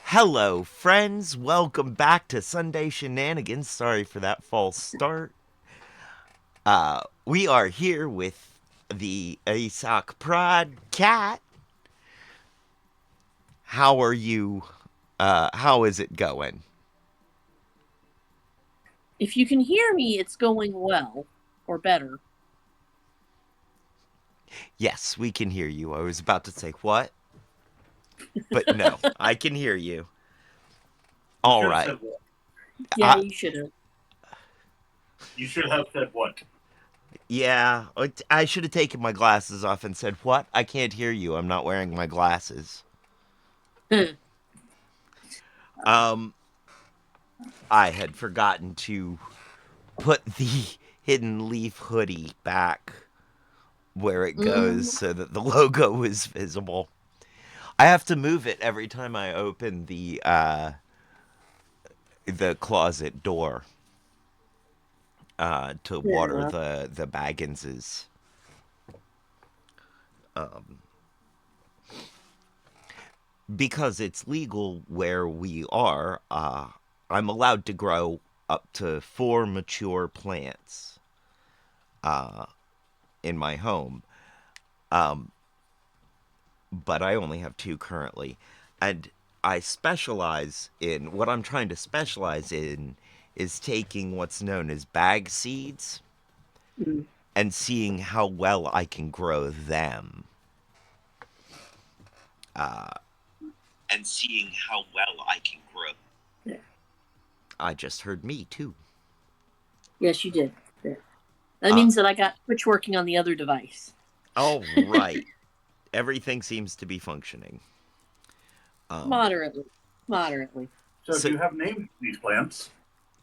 Hello, friends. Welcome back to Sunday Shenanigans. Sorry for that false start. We are here with the Asak Prod Cat. How are you? How is it going? If you can hear me, it's going well or better. Yes, we can hear you. I was about to say what, but no, I can hear you. You All should have right. said what? Yeah, Uh, you should have. You should have said what? yeah, I should have taken my glasses off and said, "What? I can't hear you. I'm not wearing my glasses." Um, I had forgotten to put the hidden leaf hoodie back where it goes Mm, so that the logo is visible. I have to move it every time I open the closet door to water yeah. the Bagginses. Um, because it's legal where we are, I'm allowed to grow up to 4 mature plants uh, in my home. Um, but I only have 2 currently. And I specialize in what I'm trying to specialize in is taking what's known as bag seeds Mm, and seeing how well I can grow them. Uh, and seeing how well I can grow. yeah. I just heard me too. Yes, you did. Yeah. That Uh, means that I got switch working on the other device. all right. Everything seems to be functioning. Um, Moderately. Moderately. So so, you have named these plants.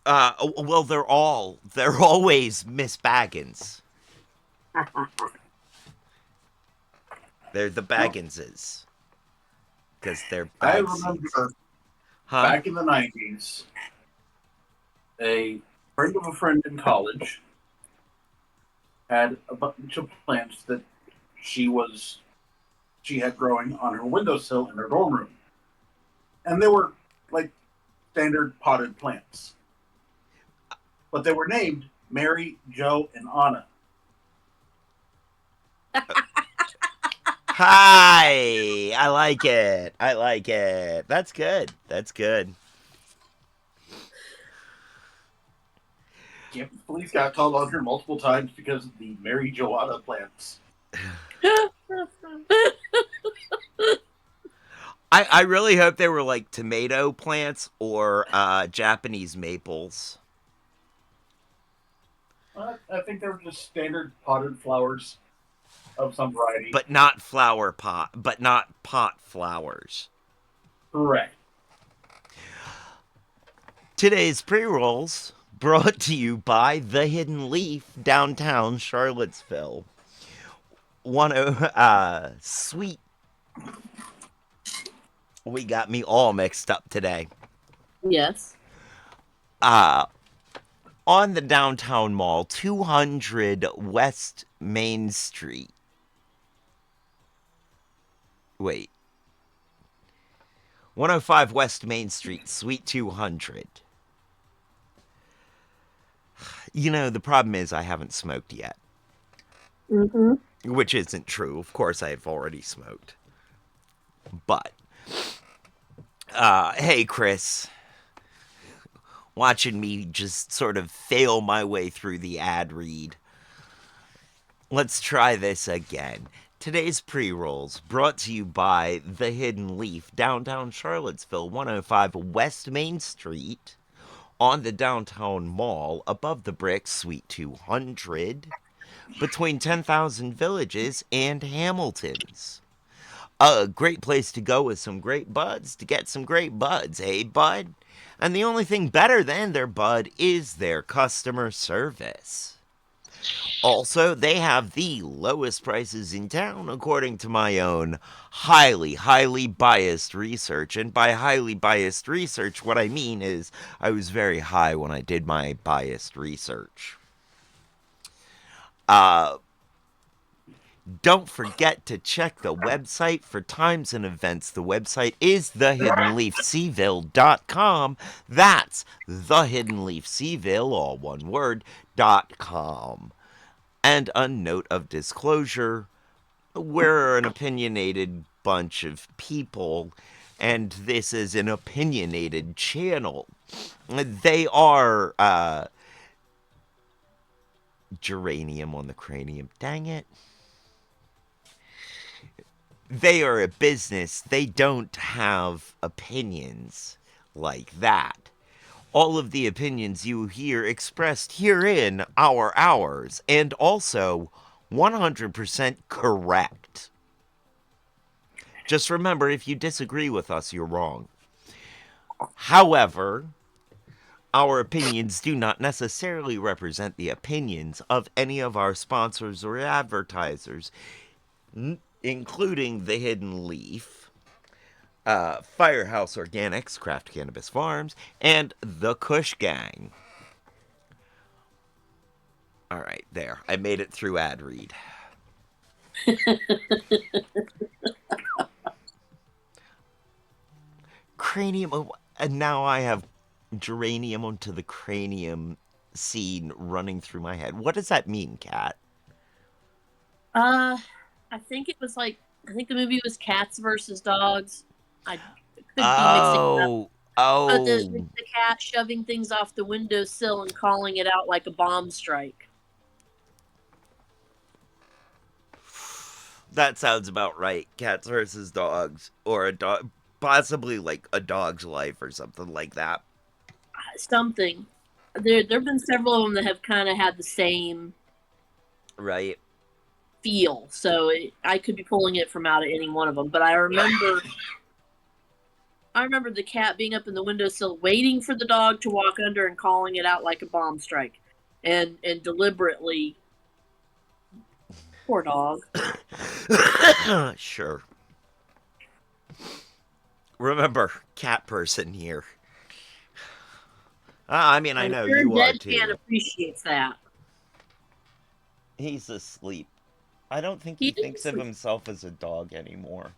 well, they're always Miss Baggins. They're the Well, Bagginses because they're I bag seeds. remember Huh? back in the 90s, a friend of a friend in college had a bunch of plants that she was she had growing on her windowsill in her dorm room. And they were like standard potted plants. But they were named Mary, Joe, and Anna. Hi. I like it. I like it. That's good. That's good. Campus police got called on her multiple times because of the Mary Joanna plants. I really hope they were like tomato plants or Japanese maples, I think they were just standard potted flowers of some variety. but not flower pot, but not pot flowers. Correct. Today's pre-rolls brought to you by The Hidden Leaf, downtown Charlottesville. Sweet. We got me all mixed up today. Yes. Uh, on the downtown mall, 200 West Main Street. Wait. 105 West Main Street, Suite 200. You know, the problem is I haven't smoked yet, Mm-hmm. which isn't true. Of course, I have already smoked. But, hey, Chris, watching me just sort of fail my way through the ad read. Let's try this again. Today's pre rolls brought to you by The Hidden Leaf, downtown Charlottesville, 105 West Main Street, on the downtown mall, above the brick, Suite 200, between 10,000 Villages and Hamilton's. A great place to go with some great buds to get some great buds, eh, bud? And the only thing better than their bud is their customer service. Also, they have the lowest prices in town, according to my own highly biased research. And by highly biased research, what I mean is I was very high when I did my biased research. Uh, Don't forget to check the website for times and events. The website is thehiddenleafseaville.com. That's thehiddenleafseaville, all one word, .com. And a note of disclosure, we're an opinionated bunch of people, and this is an opinionated channel. They are, geranium on the cranium. Dang it. They are a business. They don't have opinions like that. All of the opinions you hear expressed herein are ours, and also 100% correct. Just remember, if you disagree with us, you're wrong. However, our opinions do not necessarily represent the opinions of any of our sponsors or advertisers, including The Hidden Leaf, Firehouse Organics, Craft Cannabis Farms, and The Kush Gang. All right, there. I made it through ad read. Cranium, and now I have geranium onto the cranium scene running through my head. What does that mean, Kat? I think it was like I think the movie was Cats versus Dogs. I could be mixing it up. Oh, But oh, the cat shoving things off the windowsill and calling it out like a bomb strike. that sounds about right. Cats versus dogs, or a dog, possibly like A Dog's Life or something like that. Something. There've been several of them that have kind of had the same Right. feel. So I could be pulling it from out of any one of them. But I remember the cat being up in the windowsill waiting for the dog to walk under and calling it out like a bomb strike. And deliberately, poor dog. Sure. Remember, cat person here. I mean, I I'm know sure you are Deadpan too. appreciates that. He's asleep. I don't think He he thinks is. of himself as a dog anymore.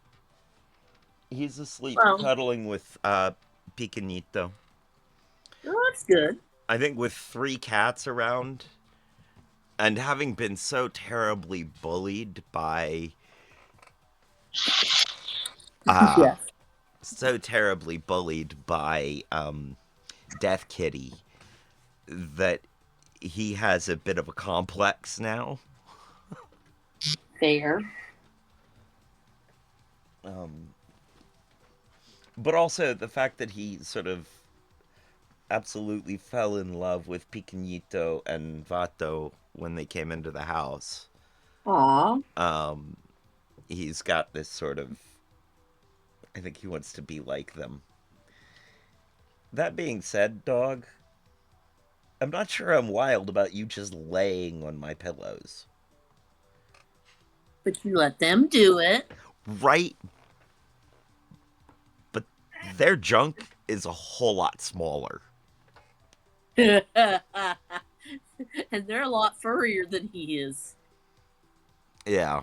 He's asleep, Well, cuddling with Picanito. oh, that's good. I think with 3 cats around, and having been so terribly bullied by, uh, Yes. so terribly bullied by Death Kitty, that he has a bit of a complex now. Fair. But also the fact that he sort of absolutely fell in love with Picanito and Vato when they came into the house. Aw. Um, he's got this sort of, I think he wants to be like them. That being said, dog, I'm not sure I'm wild about you just laying on my pillows. But you let them do it. Right? But their junk is a whole lot smaller. And they're a lot furrier than he is. Yeah.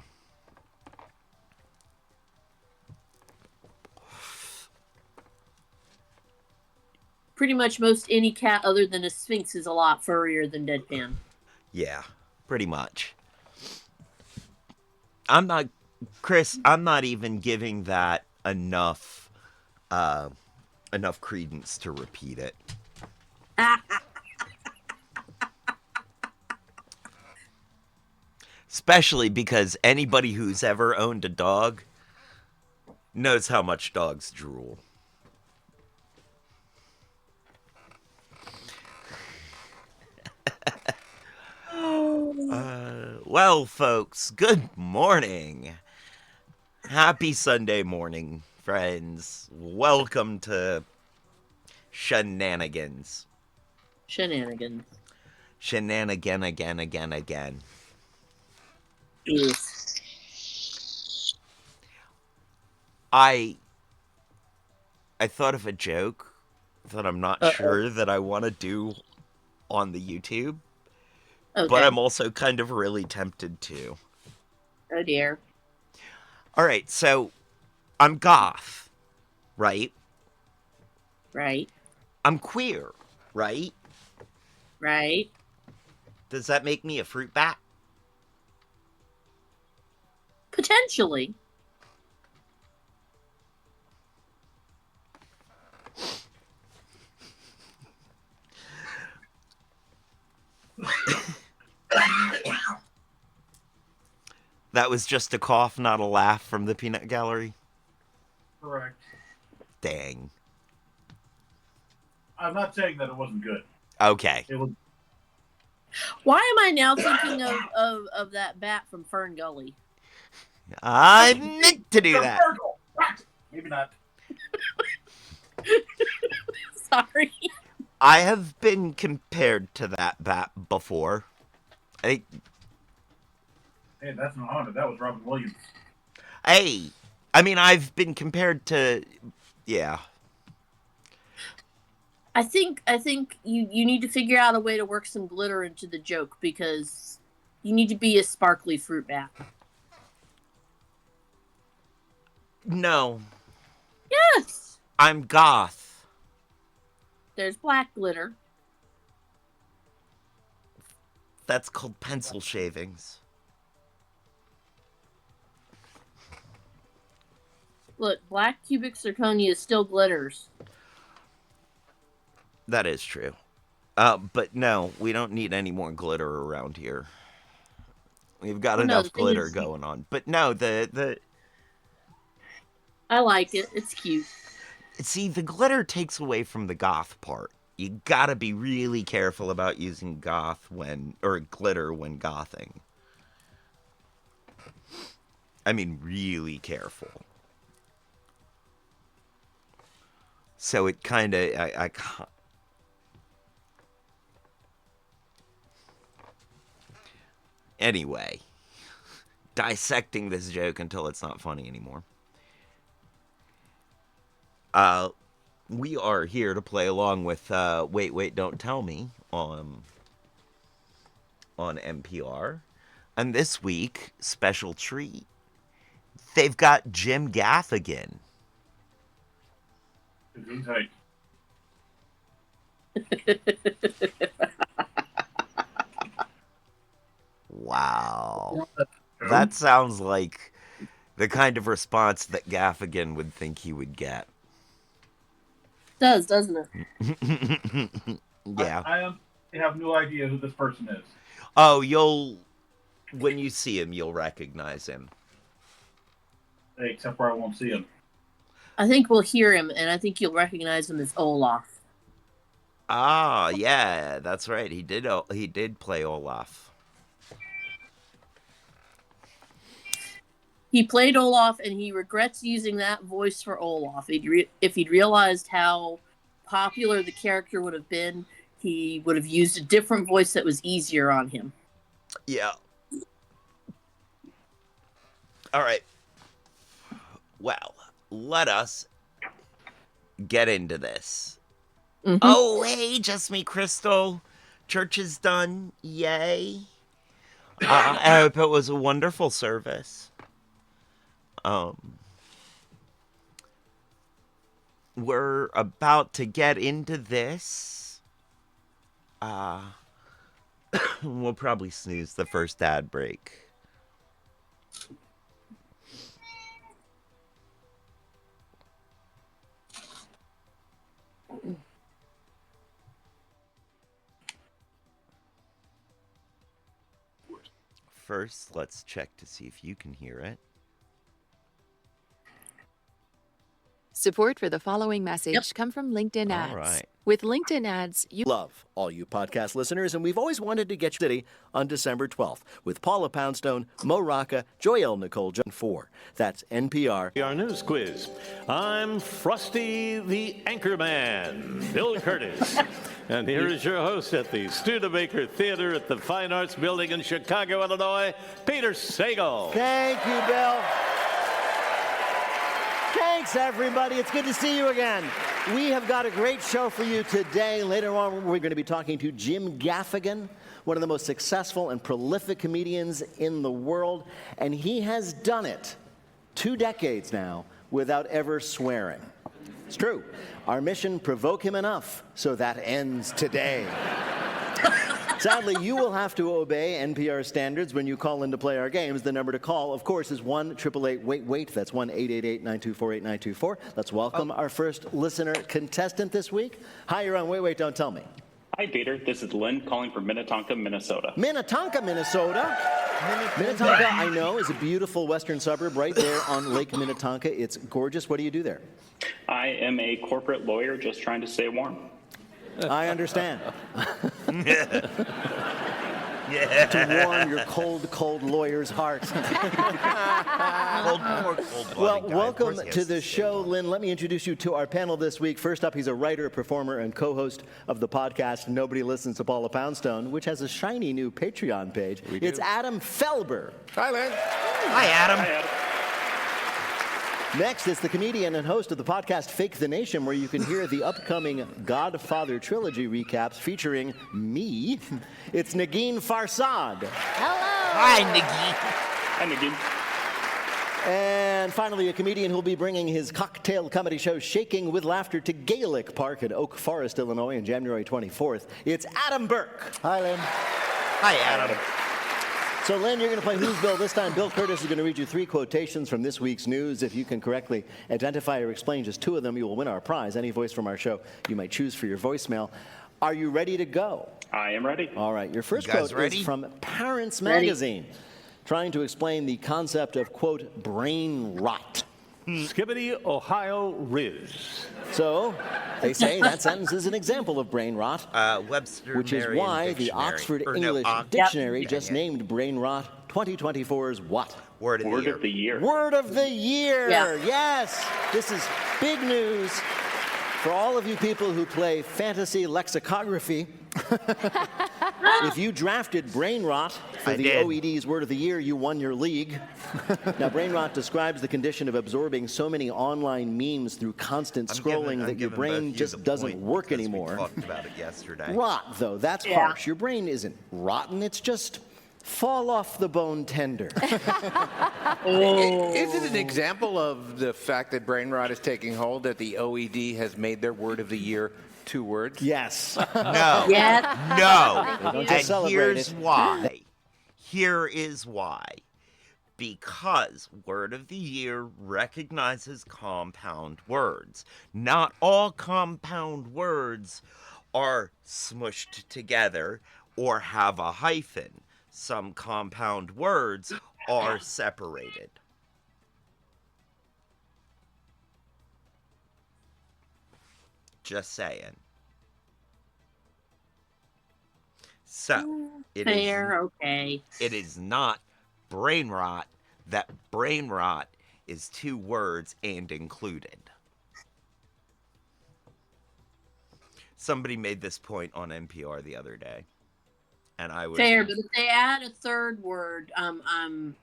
Pretty much most any cat other than a Sphinx is a lot furrier than Deadpan. Yeah. Pretty much. I'm not, Chris, I'm not even giving that enough credence to repeat it. Especially because anybody who's ever owned a dog knows how much dogs drool. Well, folks, good morning. Happy Sunday morning, friends. Welcome to Shenanigans. Shenanigans. Shenanigan again. Yes. I thought of a joke that I'm not sure that I want to do on the YouTube, but Okay. I'm also kind of really tempted to. Oh dear. All right, so I'm goth, right? Right. I'm queer, right? Right. Does that make me a fruit bat? Potentially. That was just a cough, not a laugh from the peanut gallery? Correct. Dang. I'm not saying that it wasn't good. Okay. It was. Why am I now thinking of that bat from Fern Gully? I meant to do that. Maybe not. Sorry. I have been compared to that bat before. Hey, that's not haunted. That was Robin Williams. Hey, I mean, I've been compared to, yeah. I think you need to figure out a way to work some glitter into the joke because you need to be a sparkly fruit bat. No, Yes. I'm goth. There's black glitter. That's called pencil shavings. Look, black cubic zirconia still glitters. That is true. But no, we don't need any more glitter around here. We've got Well, no, the enough thing glitter is, going on. But no, the I like it. It's cute. see, the glitter takes away from the goth part. You gotta be really careful about using glitter when gothing. I mean, really careful. So it kind of, I anyway, dissecting this joke until it's not funny anymore. We are here to play along with Wait, Wait, Don't Tell Me on NPR. And this week, special treat, they've got Jim Gaffigan. Wow. That sounds like the kind of response that Gaffigan would think he would get. Does, doesn't it? Yeah. I have no idea who this person is. Oh, when you see him, you'll recognize him. Except for I won't see him. I think we'll hear him, and I think you'll recognize him as Olaf. Ah, yeah, that's right. He did play Olaf. He played Olaf, and he regrets using that voice for Olaf. If he'd realized how popular the character would have been, he would have used a different voice that was easier on him. Yeah. All right. Well, let us get into this. Mm-hmm. Oh, hey, just me, Crystal. Church is done. Yay. I hope it was a wonderful service. We're about to get into this. We'll probably snooze the first ad break. First, let's check to see if you can hear it. Support for the following message come from LinkedIn Ads. All right. With LinkedIn Ads, you love all you podcast listeners, and we've always wanted to get you city on December 12th with Paula Poundstone, Mo Rocca, Joyelle Nicole John 4. That's NPR. Our news quiz. I'm Frosty the Anchorman, Bill Curtis. And here is your host at the Studebaker Theater at the Fine Arts Building in Chicago, Illinois, Peter Sagal. Thank you, Bill. Thanks, everybody. It's good to see you again. We have got a great show for you today. Later on, we're going to be talking to Jim Gaffigan one of the most successful and prolific comedians in the world, and he has done it 2 decades now without ever swearing. It's true. Our mission, provoke him enough, so that ends today. Sadly, you will have to obey NPR standards when you call in to play our games. The number to call, of course, is 1-888-WAIT-WAIT. That's 1-888-924-8924. Let's welcome our first listener contestant this week. Hi, you're on Wait, Wait, Don't Tell Me. Hi, Peter. This is Lynn calling from Minnetonka, Minnesota. Minnetonka, Minnesota. Minnetonka, I know, is a beautiful western suburb right there on Lake Minnetonka. It's gorgeous. What do you do there? I am a corporate lawyer just trying to stay warm. I understand. Yeah. To warm your cold, cold lawyer's heart. Cold Well, guy. welcome Of course he to has the stay show, warm. Lynn. Let me introduce you to our panel this week. First up, he's a writer, performer, and co-host of the podcast Nobody Listens to Paula Poundstone, which has a shiny new Patreon page. It's Adam Felber. Hi, Lynn. Hi, Adam. Hi, Adam. Next, it's the comedian and host of the podcast Fake the Nation, where you can hear the upcoming Godfather trilogy recaps featuring me. It's Negin Farsad. Hi, Nikki. Hi, Nikki. And finally, a comedian who'll be bringing his cocktail comedy show Shaking with Laughter to Gaelic Park in Oak Forest, Illinois on January 24th. It's Adam Burke. Hi, Lynn. Hi, Adam. So, Lynn, you're going to play Who's Bill this time. Bill Curtis is going to read you 3 quotations from this week's news. If you can correctly identify or explain just 2 of them, you will win our prize. Any voice from our show you might choose for your voicemail. Are you ready to go? I am ready. All right. Your first You guys quote ready? is from Parents Ready. Magazine, trying to explain the concept of, quote, brain rot. Skibbity Ohio Riz. So, they say that sentence is an example of brain rot, Webster which is Merriam why the Dictionary. Oxford Or no, English Ox- Dictionary Dang just it. named brain rot 2024's what? Word of the Word year. of the year. Word of the year. Yeah. Yes. This is big news for all of you people who play fantasy lexicography. If you drafted brain rot for I the did. OED's Word of the Year, you won your league. Now, brain rot describes the condition of absorbing so many online memes through constant scrolling that your brain just doesn't work anymore. We talked about it yesterday. Rot, though, that's Yeah. harsh. Your brain isn't rotten, it's just fall off the bone tender. Is it an example of the fact that brain rot is taking hold that the OED has made their word of the year 2 words? Yes. No. Yeah. No. Don't just And celebrate here's it. why. Here is why. Because Word of the Year recognizes compound words. Not all compound words are smushed together or have a hyphen. Some compound words are separated. Just saying. So, Fair, okay. it is not brain rot that brain rot is 2 words and included. Somebody made this point on NPR the other day. And I was Fair, but if they add a 3rd word, then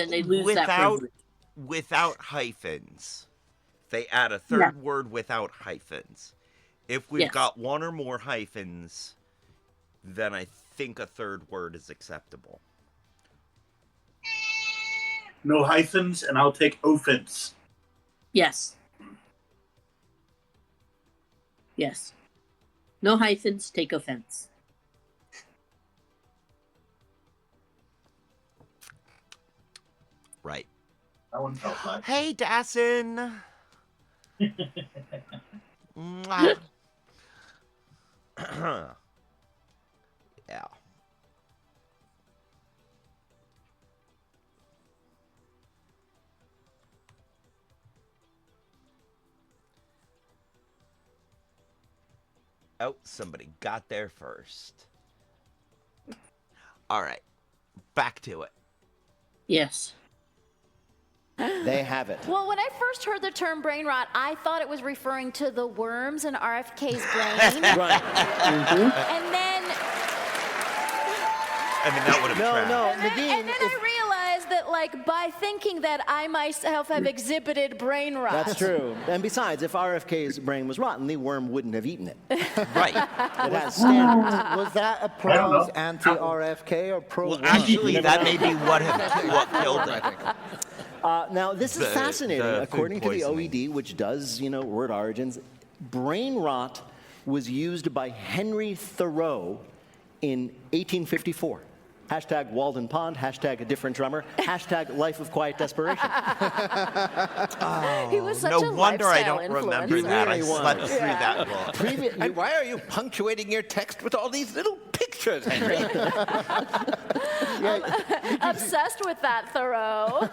they lose that privilege. without hyphens. They add a 3rd word without hyphens. If we've Yes. got 1 or more hyphens, then I think a 3rd word is acceptable. No hyphens, and I'll take offense. Yes. Yes. No hyphens, take offense. Right. That one felt like. Hey, Dassin. Mwah. Yeah. Oh, somebody got there first. All right. Back to it. Yes. They have it. Well, when I first heard the term brain rot, I thought it was referring to the worms in RFK's brain. Right. And then, I mean, that would have No, tracked. no, and then Nadine, I realized that, like, by thinking that I myself have exhibited brain rot. That's true. And besides, if RFK's brain was rotten, the worm wouldn't have eaten it. Right. It has standards. Was that a pro anti-RFK or pro? Well, actually, that may be what killed it. Now, this is fascinating. the food According to the poisoning. OED, which does, word origins, brain rot was used by Henry Thoreau in 1854. Hashtag Walden Pond, hashtag a different drummer, hashtag life of quiet desperation. He was such No a wonder I lifestyle don't remember influencer. that. I really was. slept through that book. And why are you punctuating your text with all these little pictures, Henry? Obsessed with that, Thoreau.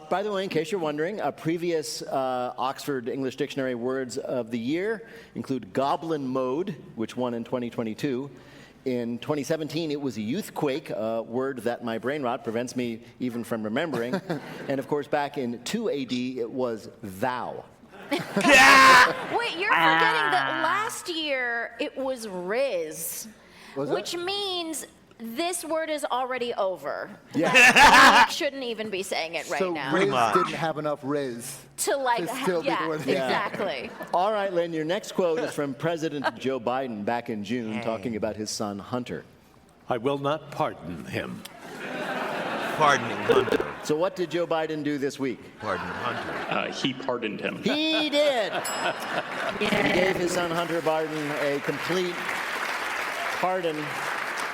By the way, in case you're wondering, previous Oxford English Dictionary words of the year include goblin mode, which won in 2022. In 2017, it was a youthquake, a word that my brain rot prevents me even from remembering. And of course, back in 2 AD, it was thou. Wait, you're forgetting that last year it was Riz, which means this word is already over. Yeah. We shouldn't even be saying it right now. Riz much. didn't have enough Riz. To like, to still be the yeah, word. exactly. All right, Lynn, your next quote is from President Joe Biden back in June, talking about his son, Hunter. I will not pardon him. Pardoning Hunter. So what did Joe Biden do this week? Pardon Hunter. He pardoned him. He did. He gave his son Hunter Biden a complete pardon.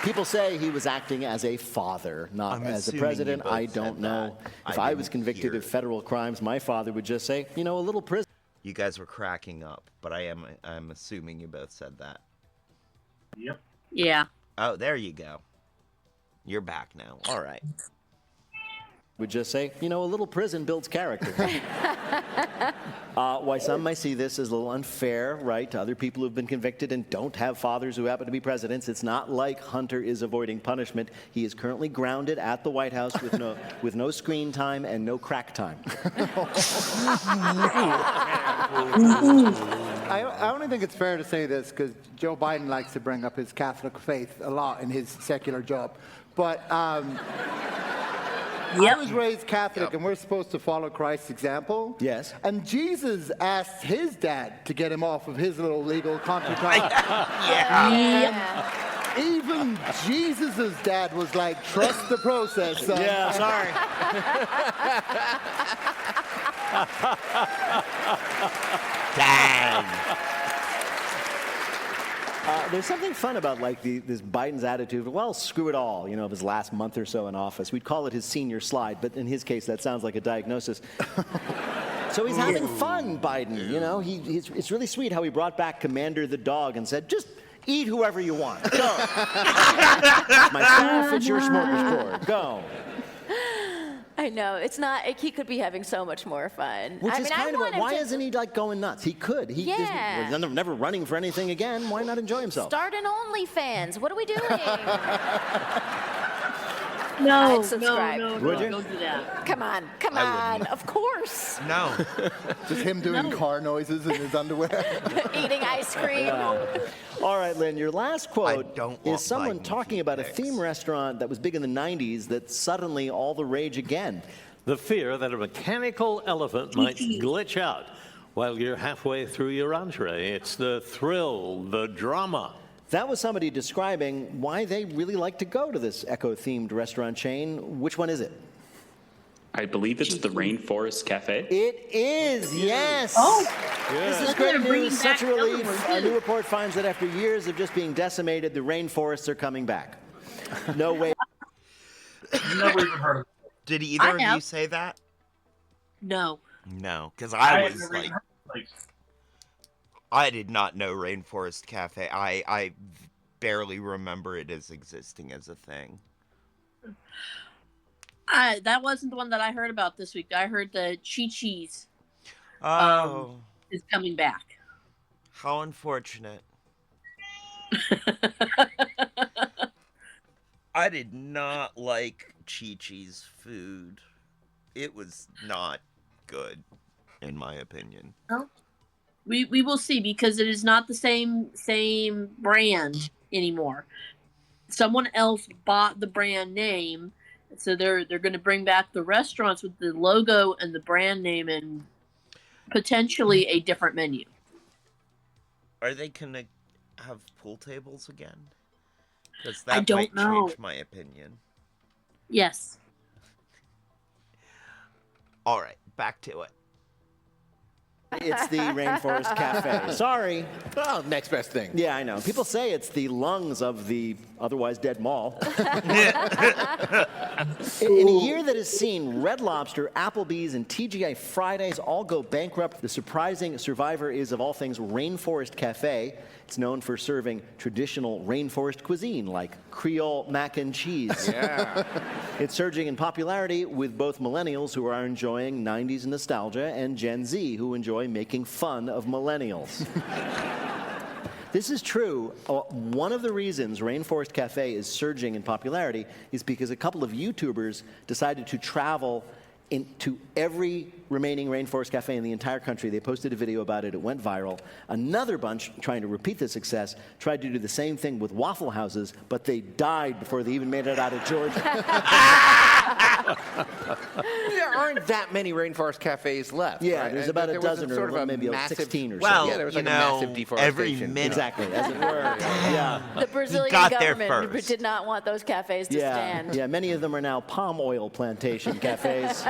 People say he was acting as a father, not I'm as a assuming president. you both I said don't know. that. If I I was didn't convicted hear of it. federal crimes, my father would just say, a little prison. You guys were cracking up, but I'm assuming you both said that. Yep. Yeah. Oh, there you go. You're back now. All right. Would just say, a little prison builds character. Why some might see this as a little unfair, right, to other people who've been convicted and don't have fathers who happen to be presidents. It's not like Hunter is avoiding punishment. He is currently grounded at the White House with no screen time and no crack time. I only think it's fair to say this because Joe Biden likes to bring up his Catholic faith a lot in his secular job. But I was raised Catholic, and we're supposed to follow Christ's example. Yes. And Jesus asked his dad to get him off of his little legal contretemps. Even Jesus' dad was like, trust the process, son. Yeah, sorry. Dang. There's something fun about this Biden's attitude. Well, screw it all, of his last month or so in office. We'd call it his senior slide, but in his case, that sounds like a diagnosis. So he's having fun, Biden. It's really sweet how he brought back Commander the dog and said, just eat whoever you want. Go. My staff, it's your smorgasbord. Go. I know, it's not, he could be having so much more fun. Which is kind of why to isn't he going nuts? He could. He's never running for anything again. Why not enjoy himself? start an OnlyFans. What are we doing? No, I'd subscribe. no, Would you? don't do that. Come on, of course. No. Just him doing car noises in his underwear. Eating ice cream. All right, Lynn, your last quote don't want is someone Biden talking about a pics. theme restaurant that was big in the 90s that's suddenly all the rage again. The fear that a mechanical elephant might glitch out while you're halfway through your entree. It's the thrill, the drama. That was somebody describing why they really like to go to this eco-themed restaurant chain. Which one is it? I believe it's the Rainforest Cafe. It is, yes. Oh, This is Look, great they're bringing news, such a back another relief. one, A too. new report finds that after years of just being decimated, the rainforests are coming back. No way. Never even heard of it. Did either of have. you say that? no. No, because I I had was never like, even heard of the place. I did not know Rainforest Cafe. I barely remember it as existing as a thing. That wasn't the one that I heard about this week. I heard the Chi-Chi's Oh, is coming back. how unfortunate. I did not like Chi-Chi's food. It was not good, in my opinion. We will see because it is not the same brand anymore. Someone else bought the brand name So they're going to bring back the restaurants with the logo and the brand name and potentially a different menu. Are they gonna have pool tables again? Because I that don't might know. change my opinion. Yes. All right, back to it. It's the Rainforest Cafe. Sorry. Oh, next best thing. Yeah, I know. People say it's the lungs of the otherwise dead mall. In a year that has seen Red Lobster, Applebee's, and TGI Fridays all go bankrupt, the surprising survivor is, of all things, Rainforest Cafe. It's known for serving traditional rainforest cuisine like Creole mac and cheese. Yeah. It's surging in popularity with both millennials who are enjoying 90s nostalgia and Gen Z who enjoy making fun of millennials. This is true. One of the reasons Rainforest Cafe is surging in popularity is because a couple of YouTubers decided to travel into every remaining Rainforest Cafe in the entire country. They posted a video about it. It went viral. Another bunch, trying to repeat the success, tried to do the same thing with Waffle Houses, but they died before they even made it out of Georgia. There aren't that many Rainforest Cafes left. Yeah, right? there's about a There was dozen sort or of a maybe massive, 16 or so. Well, yeah, there was you like a know, massive deforestation. every minute. Exactly, as it were. Yeah. The Brazilian got there government first. did not want those cafes to stand. Yeah, many of them are now palm oil plantation cafes.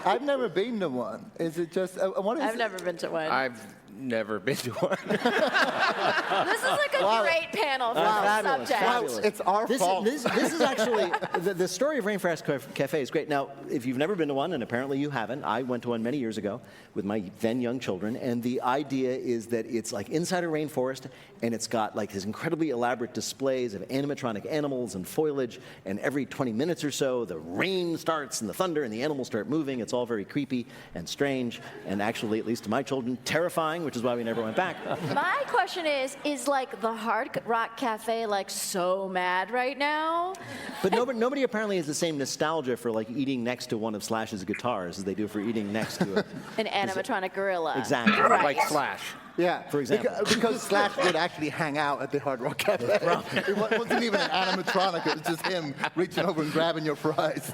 I've never been to one. Is it just? What is I've never been to one. I've never been to one. This is like a great panel for Fabulous, subject. fabulous. It's our fault. This is actually, the story of Rainforest Cafe is great. Now, if you've never been to one, and apparently you haven't, I went to one many years ago with my then young children, and the idea is that it's like inside a rainforest, and it's got like these incredibly elaborate displays of animatronic animals and foliage, and every 20 minutes or so, the rain starts and the thunder and the animals start moving. It's all very creepy and strange, and actually, at least to my children, terrifying, which is why we never went back. My question is like the Hard Rock Cafe like so mad right now? But nobody apparently has the same nostalgia for like eating next to one of Slash's guitars as they do for eating next to it. An animatronic gorilla. Exactly. Right. Like Slash. Yeah, For example. because Slash would actually hang out at the Hard Rock Cafe. It wasn't even an animatronic. It was just him reaching over and grabbing your fries.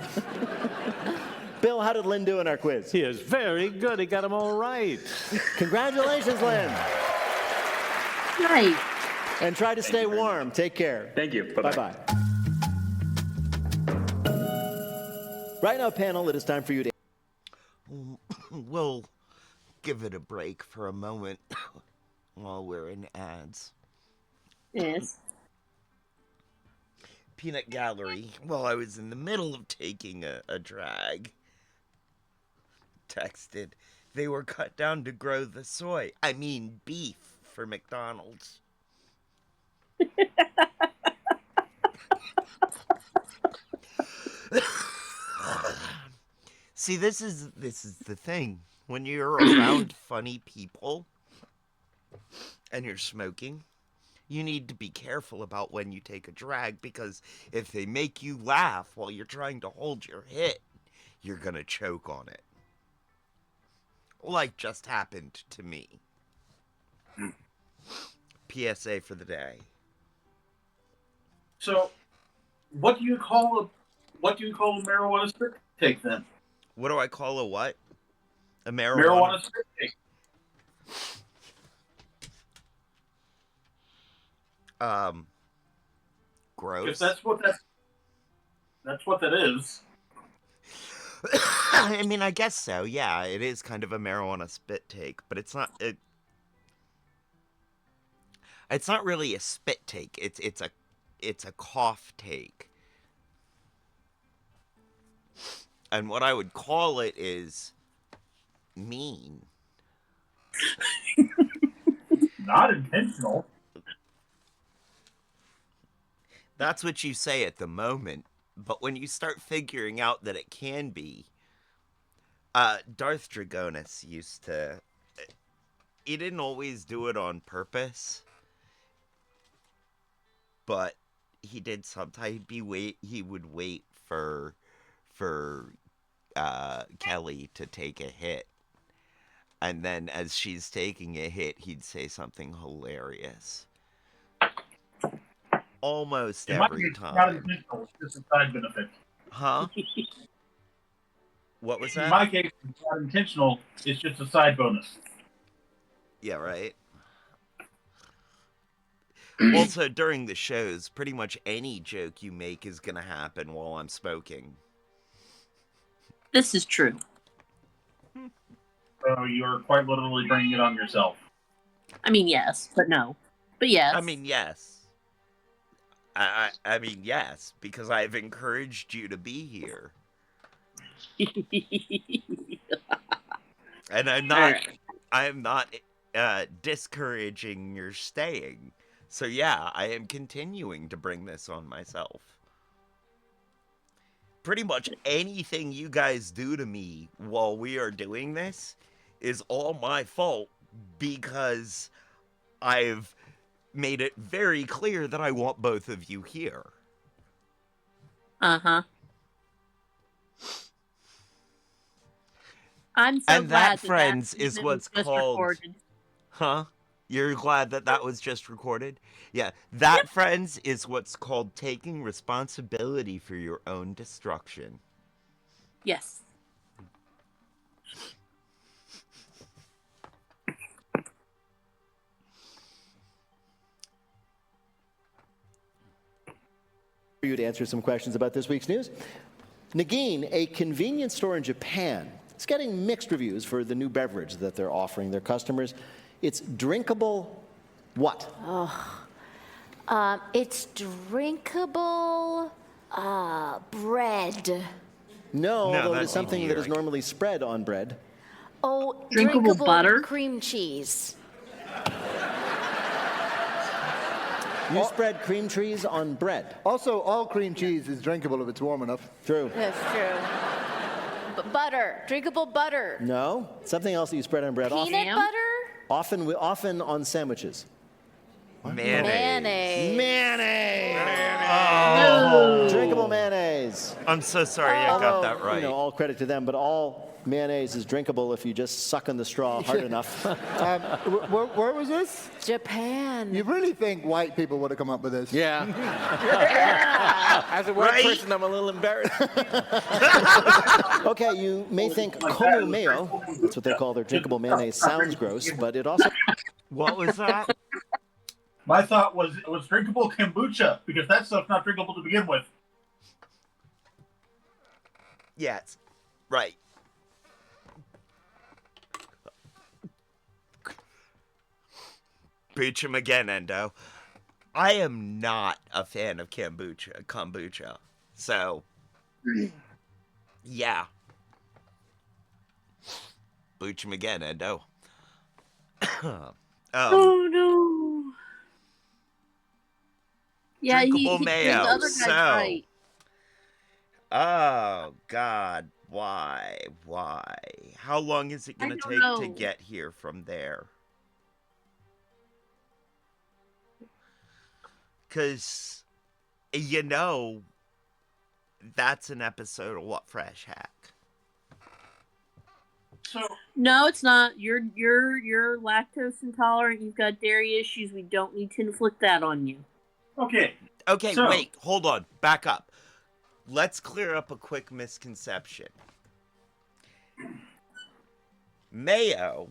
Bill, how did Lynn do in our quiz? He is very good. He got them all right. Congratulations, Lynn. Nice. And try to stay warm. Take care. Thank you. Bye-bye. Bye-bye. Right now, panel, it is time for you to... We'll give it a break for a moment while we're in ads. Yes. Peanut Gallery, while I was in the middle of taking a drag, texted they were cut down to grow the beef for McDonald's. See, this is the thing. When you're around funny people and you're smoking, you need to be careful about when you take a drag, because if they make you laugh while you're trying to hold your hit, you're gonna choke on it. Like just happened to me. PSA for the day. So, what do you call a marijuana stick take then? What do I call a what? A Marijuana stick take. Gross. Because that's what that is. I mean, I guess so. Yeah, it is kind of a marijuana spit take, but it's not. It's not really a spit take. It's a cough take. And what I would call it is mean. Not intentional. That's what you say at the moment. But when you start figuring out that it can be, Darth Dragonis used to, he didn't always do it on purpose, but he did sometimes. He would wait for Kelly to take a hit, and then as she's taking a hit, he'd say something hilarious. almost In my every case, it's not time. intentional. It's just a side benefit. Huh? What was In that? my case, it's not intentional. It's just a side bonus. Yeah, right. Also, during the shows, pretty much any joke you make is gonna happen while I'm smoking. This is true. So you're quite literally bringing it on yourself. I mean, yes, but no. But yes. I mean, yes. I mean, yes, because I've encouraged you to be here. And I am not discouraging your staying. So yeah, I am continuing to bring this on myself. Pretty much anything you guys do to me while we are doing this is all my fault because I've made it very clear that I want both of you here. Uh-huh. I'm so And glad that, friends, is what's called... recorded. Huh? You're glad that that was just recorded? Yeah, that, friends, is what's called taking responsibility for your own destruction. Yes. For you to answer some questions about this week's news. Nagin, a convenience store in Japan, is getting mixed reviews for the new beverage that they're offering their customers. It's drinkable what? It's drinkable bread. No, although it that's is something that is generic. normally spread on bread. Oh, Drinkable butter? cream cheese. You spread cream cheese on bread. Also, all cream cheese is drinkable if it's warm enough. True. That's true. Butter, drinkable butter. No, something else that you spread on bread. Peanut butter? Often on sandwiches. Mayonnaise. Mayonnaise. Oh. Drinkable mayonnaise. I'm so sorry I got that right. You know, all credit to them, but all mayonnaise is drinkable if you just suck on the straw hard enough. Where was this? Japan. You really think white people would have come up with this? Yeah. As a white person, I'm a little embarrassed. Okay, you may think komu mayo, that's what they call their drinkable mayonnaise, sounds gross, but it also... What was that? My thought was it was drinkable kombucha because that stuff's not drinkable to begin with. Yes. Right. Preach him again, Endo. I am not a fan of kombucha. So, yeah. Booch him again, Endo. Oh no. Yeah, drinkable the mayo. other guy's right. Oh God, why? How long is it gonna take to get here from there? Because, you know, that's an episode of What Fresh Hack. So No, it's not. You're lactose intolerant. You've got dairy issues. We don't need to inflict that on you. okay. Okay, So- wait, hold on, back up. Let's clear up a quick misconception. Mayo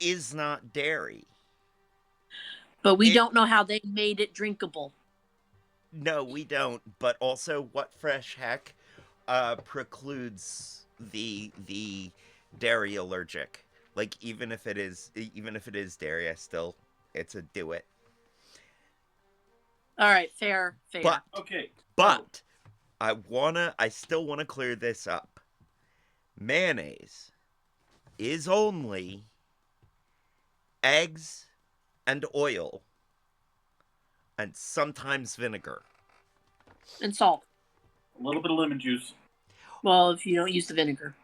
is not dairy. But we don't know how they made it drinkable. No, we don't. But also, What Fresh Heck precludes the dairy allergic. Like even if it is dairy, it's a do it. All right, fair. But Okay. But I still wanna clear this up. Mayonnaise is only eggs and oil and sometimes vinegar. And salt. A little bit of lemon juice. Well, if you don't use the vinegar.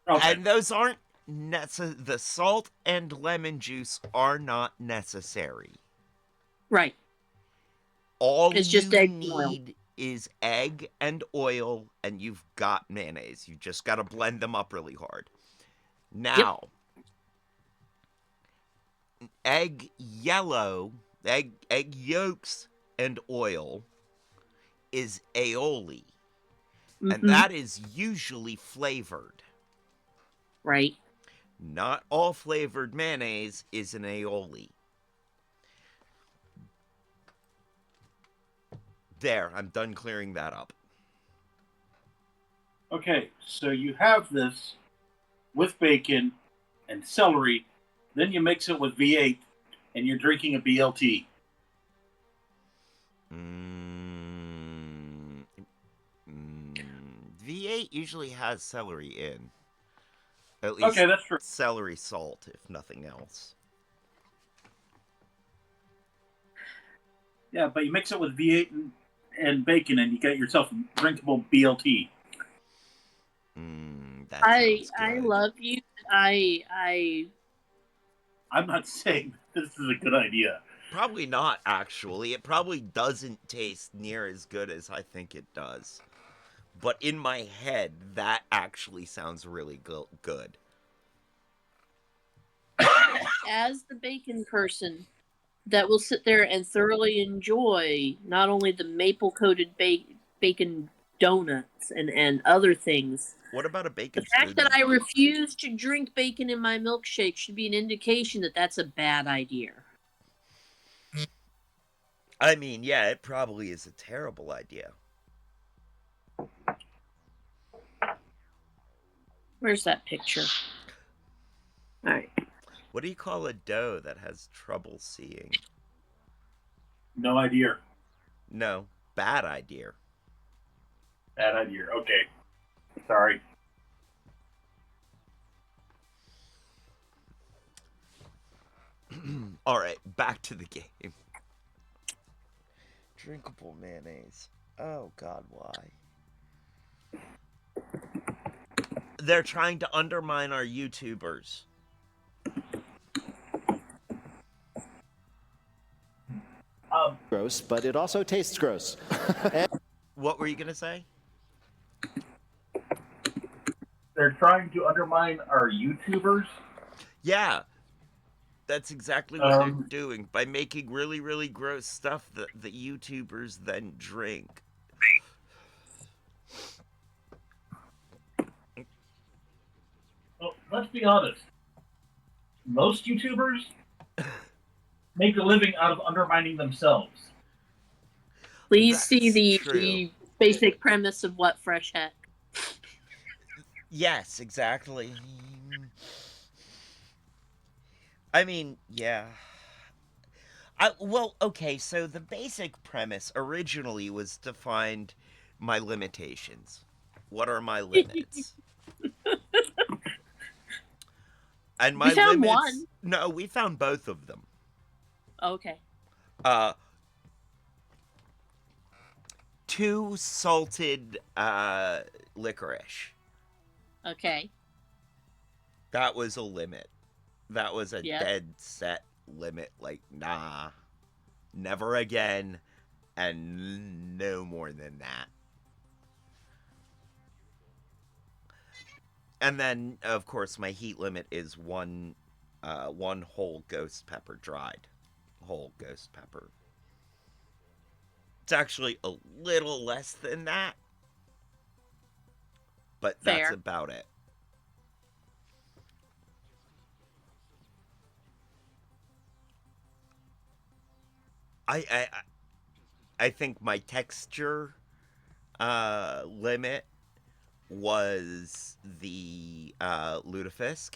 Okay. And those aren't the salt and lemon juice are not necessary. Right. All It's just you egg and oil. need is egg and oil, and you've got mayonnaise. You just got to blend them up really hard. Now, egg yolks and oil is aioli. And Mhm. that is usually flavored. Right. Not all flavored mayonnaise is an aioli. There, I'm done clearing that up. Okay, so you have this with bacon and celery, then you mix it with V8, and you're drinking a BLT. V8 usually has celery in. At least Okay, that's true. celery salt, if nothing else. Yeah, but you mix it with V8 and bacon, and you get yourself a drinkable BLT. That I sounds good. love you. I'm not saying this is a good idea. Probably not, actually. It probably doesn't taste near as good as I think it does. But in my head, that actually sounds really good. as the bacon person that will sit there and thoroughly enjoy not only the maple coated bacon donuts and other things. What about a bacon The fact smoothie? that I refuse to drink bacon in my milkshake should be an indication that that's a bad idea. I mean, yeah, it probably is a terrible idea. Where's that picture? All right. What do you call a doe that has trouble seeing? No idea. No, bad idea. Bad idea. Okay. Sorry. All right, back to the game. Drinkable mayonnaise. Oh, God, why? They're trying to undermine our YouTubers. Gross, but it also tastes gross. What were you going to say? They're trying to undermine our YouTubers. Yeah, that's exactly what they're doing by making really, really gross stuff that the YouTubers then drink. Well, let's be honest. Most YouTubers make a living out of undermining themselves. Please see the true. basic premise of what Fresh Heck. Yes, exactly. I mean, yeah. Well, okay, so the basic premise originally was to find my limitations. What are my limits? And my We found limits. one. No, we found both of them. Okay. 2 salted licorice. Okay. That was a limit. That was a Yep. dead set limit. Like, nah, never again, and no more than that. And then, of course, my heat limit is one whole ghost pepper dried. Whole ghost pepper. It's actually a little less than that, but that's Fair. about it. I think my texture limit was the lutefisk.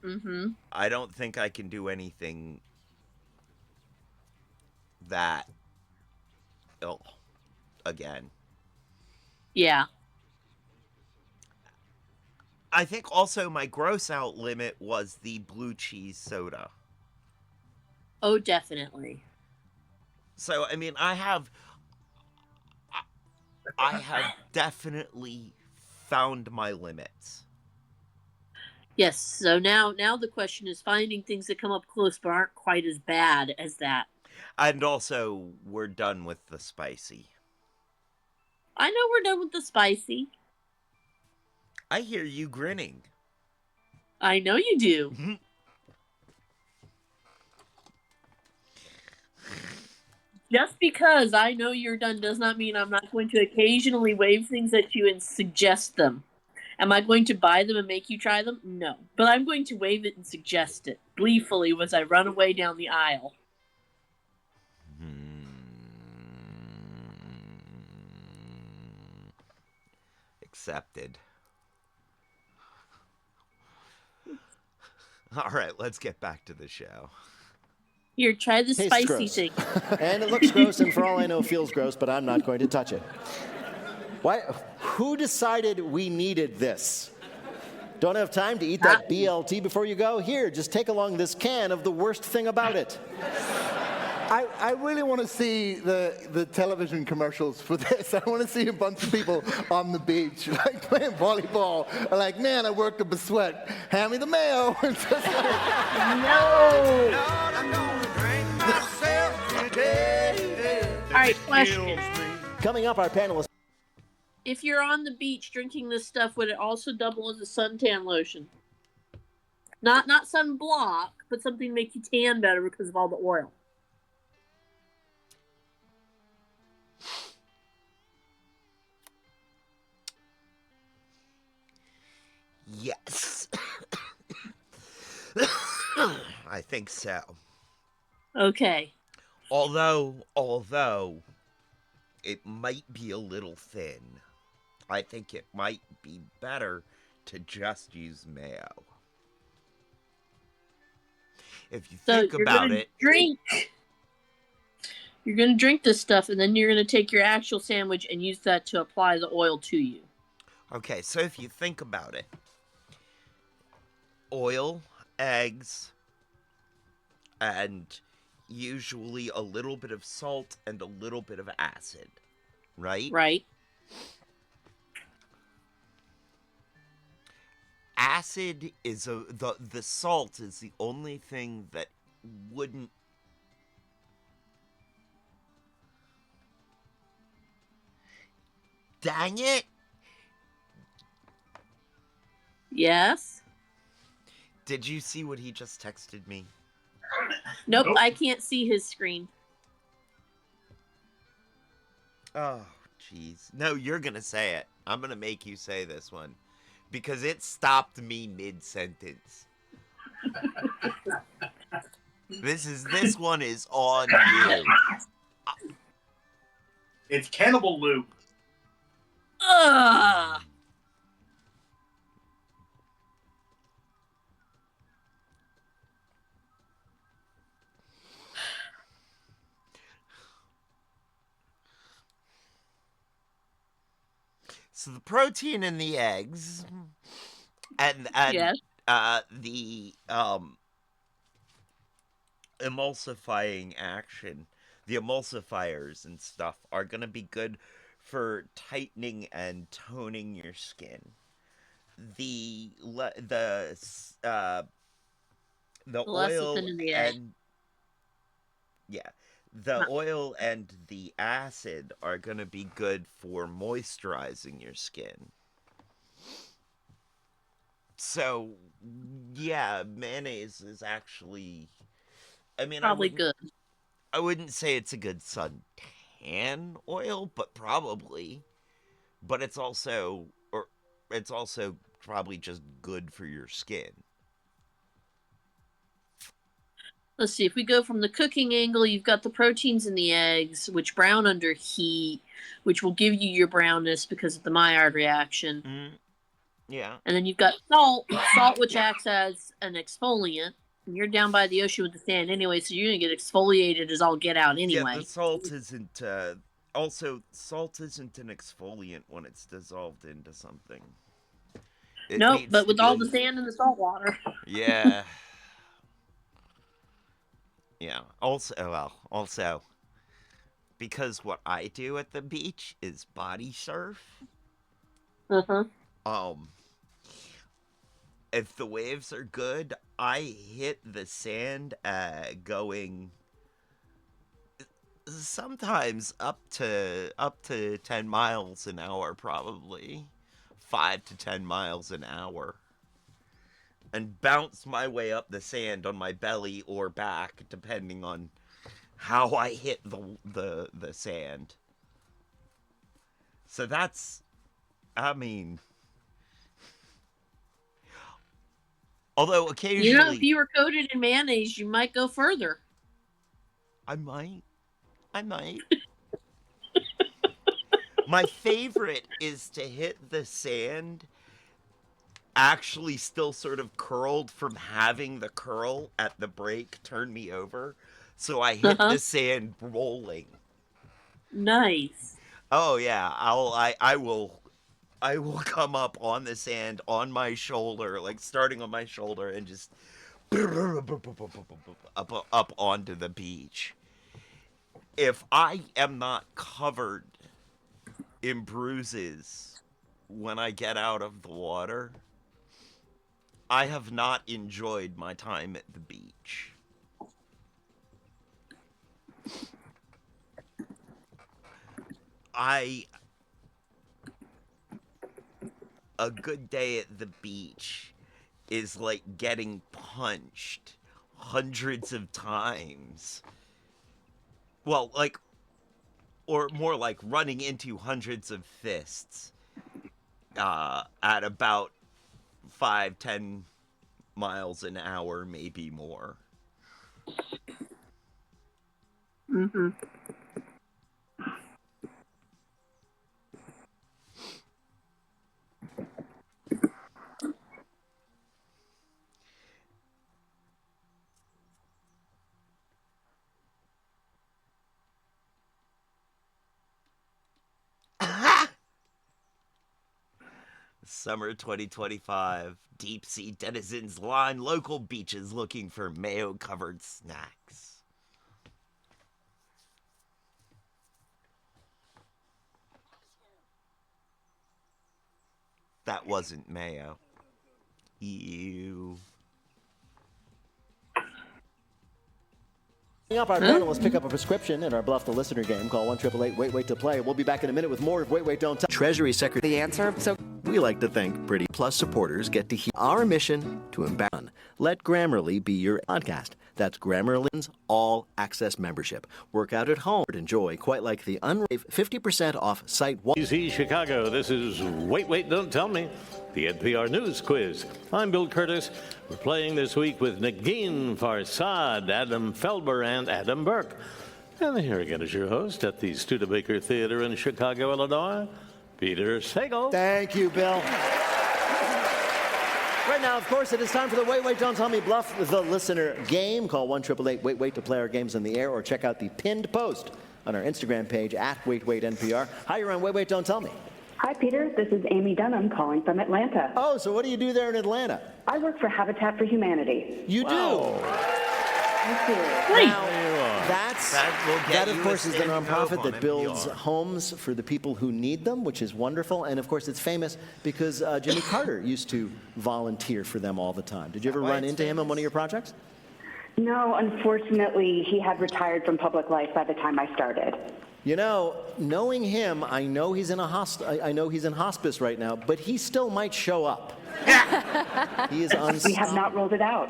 Mm-hmm. I don't think I can do anything that again. Yeah. I think also my gross out limit was the blue cheese soda. Oh, definitely. So I mean, I have definitely found my limits. Yes. So now the question is finding things that come up close but aren't quite as bad as that. And also, we're done with the spicy. I know we're done with the spicy. I hear you grinning. I know you do. Just because I know you're done does not mean I'm not going to occasionally wave things at you and suggest them. Am I going to buy them and make you try them? No. But I'm going to wave it and suggest it gleefully as I run away down the aisle. Accepted. All right, let's get back to the show. Here, try the Tastes spicy gross. thing. And it looks gross, and for all I know, feels gross, but I'm not going to touch it. Why? Who decided we needed this? Don't have time to eat that BLT before you go? Here, just take along this can of the worst thing about it. I really want to see the television commercials for this. I want to see a bunch of people on the beach, like playing volleyball. Like, man, I worked up a sweat. Hand me the mayo. It's just like, No! All right, question. Coming up, our panelists. If you're on the beach drinking this stuff, would it also double as a suntan lotion? Not sunblock, but something to make you tan better because of all the oil. Yes. I think so. Okay. Although it might be a little thin, I think it might be better to just use mayo. If you think about it, you're going to drink this stuff, and then you're going to take your actual sandwich and use that to apply the oil to you. Okay, so if you think about it, oil, eggs, and usually a little bit of salt and a little bit of acid, right? Right. Acid is the salt is the only thing that wouldn't. Dang it! Yes? Did you see what he just texted me? Nope, I can't see his screen. Oh, jeez. No, you're gonna say it. I'm gonna make you say this one. Because it stopped me mid-sentence. This one is on you. It's cannibal lube. Ugh! So the protein in the eggs and Yes. The emulsifying action, the emulsifiers and stuff are going to be good for tightening and toning your skin. The oil lecithin in the egg. and the oil and the acid are going to be good for moisturizing your skin. So, yeah, mayonnaise is actually, I mean, Probably good. I wouldn't say it's a good suntan oil, but probably. But it's also probably just good for your skin. Let's see, if we go from the cooking angle, you've got the proteins in the eggs, which brown under heat, which will give you your brownness because of the Maillard reaction. Mm. Yeah. And then you've got salt, which acts as an exfoliant. And you're down by the ocean with the sand anyway, so you're going to get exfoliated as all get out anyway. Yeah, the salt isn't, salt isn't an exfoliant when it's dissolved into something. Nope, but with all the sand and the salt water. Yeah. Yeah. Also, because what I do at the beach is body surf. Uh-huh. If the waves are good, I hit the sand going sometimes up to 10 miles an hour, probably 5 to 10 miles an hour. And bounce my way up the sand on my belly or back, depending on how I hit the sand. So that's, I mean, although occasionally, You know, if you were coated in mayonnaise, you might go further. I might. My favorite is to hit the sand actually still sort of curled from having the curl at the break turn me over. So I hit the sand rolling. Nice. Oh yeah, I will come up on the sand on my shoulder, like starting on my shoulder and just up onto the beach. If I am not covered in bruises when I get out of the water, I have not enjoyed my time at the beach. A good day at the beach is like getting punched hundreds of times. Well, like, or more like running into hundreds of fists at about 5-10 miles an hour, maybe more. Mm-hmm. Summer 2025, deep sea denizens line local beaches looking for mayo-covered snacks. That wasn't mayo. Ew. Up our journalists pick up a prescription in our Bluff the Listener game. Call 1-888-WAIT-WAIT to play. We'll be back in a minute with more of Wait, Wait, Don't Tell. Treasury Secretary. The answer. So we like to think Pretty Plus supporters get to hear our mission to empower. Let Grammarly be your podcast. That's Grammarly's all-access membership. Work out at home. Enjoy, quite like the unrave 50% off site. Easy Chicago. This is Wait, Wait, Don't Tell Me, the NPR News Quiz. I'm Bill Curtis. We're playing this week with Negin Farsad, Adam Felber, and Adam Burke. And here again is your host at the Studebaker Theater in Chicago, Illinois, Peter Sagal. Thank you, Bill. Right now, of course, it is time for the Wait, Wait, Don't Tell Me Bluff the Listener game. Call 1-888-WAIT-WAIT to play our games on the air, or check out the pinned post on our Instagram page at WaitWaitNPR. Hi, you're on Wait, Wait, Don't Tell Me. Hi, Peter. This is Amy Dunham calling from Atlanta. Oh, so what do you do there in Atlanta? I work for Habitat for Humanity. You do? Thank you. Now, that of course, is the nonprofit that builds homes for the people who need them, which is wonderful. And, of course, it's famous because Jimmy Carter used to volunteer for them all the time. Did you ever run into him on one of your projects? No, unfortunately, he had retired from public life by the time I started. You know, knowing him, I know he's in hospice right now, but he still might show up. He is We have not rolled it out.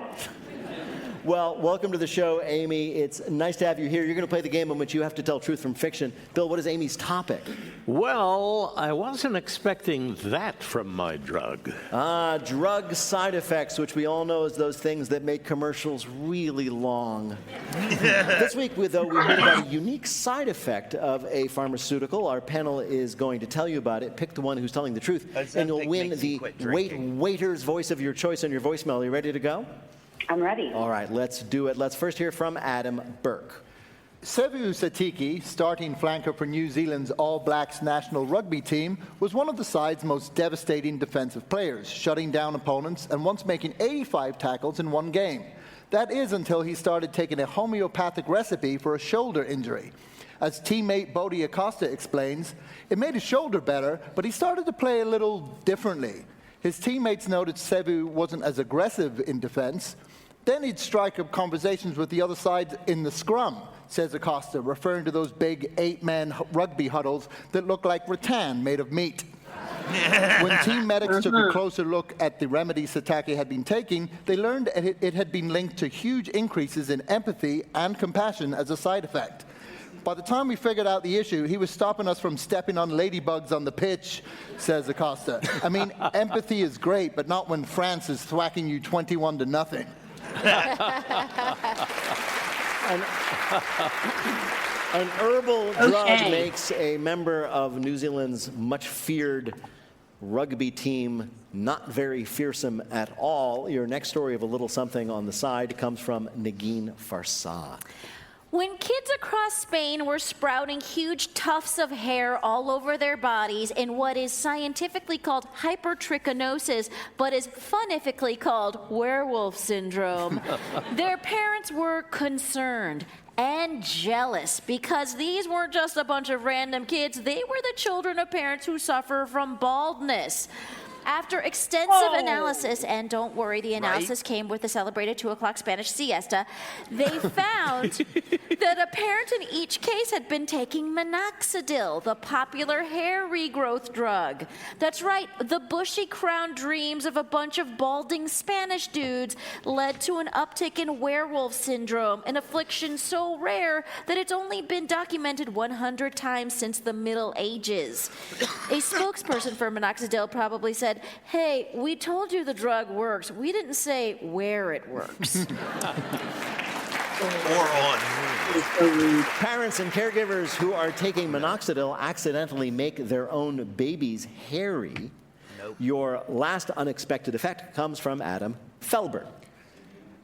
Well, welcome to the show, Amy. It's nice to have you here. You're going to play the game in which you have to tell truth from fiction. Bill, what is Amy's topic? Well, I wasn't expecting that from my drug. Drug side effects, which we all know is those things that make commercials really long. This week, though, we heard about a unique side effect of a pharmaceutical. Our panel is going to tell you about it. Pick the one who's telling the truth, and you'll win the waiter's voice of your choice on your voicemail. Are you ready to go? I'm ready. All right, let's do it. Let's first hear from Adam Burke. Sevu Satiki, starting flanker for New Zealand's All Blacks national rugby team, was one of the side's most devastating defensive players, shutting down opponents and once making 85 tackles in one game. That is until he started taking a homeopathic recipe for a shoulder injury. As teammate Bodie Acosta explains, it made his shoulder better, but he started to play a little differently. His teammates noted Sevu wasn't as aggressive in defense. Then he'd strike up conversations with the other side in the scrum, says Acosta, referring to those big 8-man rugby huddles that look like rattan made of meat. When team medics took a closer look at the remedies Satake had been taking, they learned it had been linked to huge increases in empathy and compassion as a side effect. By the time we figured out the issue, he was stopping us from stepping on ladybugs on the pitch, says Acosta. I mean, empathy is great, but not when France is thwacking you 21-0. An herbal drug makes a member of New Zealand's much feared rugby team not very fearsome at all. Your next story of a little something on the side comes from Negin Farsad. When kids across Spain were sprouting huge tufts of hair all over their bodies in what is scientifically called hypertrichinosis, but is funifically called werewolf syndrome, their parents were concerned and jealous because these weren't just a bunch of random kids, they were the children of parents who suffer from baldness. After extensive analysis, and don't worry, the analysis came with the celebrated 2 o'clock Spanish siesta, they found that a parent in each case had been taking minoxidil, the popular hair regrowth drug. That's right, the bushy crown dreams of a bunch of balding Spanish dudes led to an uptick in werewolf syndrome, an affliction so rare that it's only been documented 100 times since the Middle Ages. A spokesperson for minoxidil probably said, "Hey, we told you the drug works. We didn't say where it works." Or on. Parents and caregivers who are taking minoxidil accidentally make their own babies hairy. Nope. Your last unexpected effect comes from Adam Felber.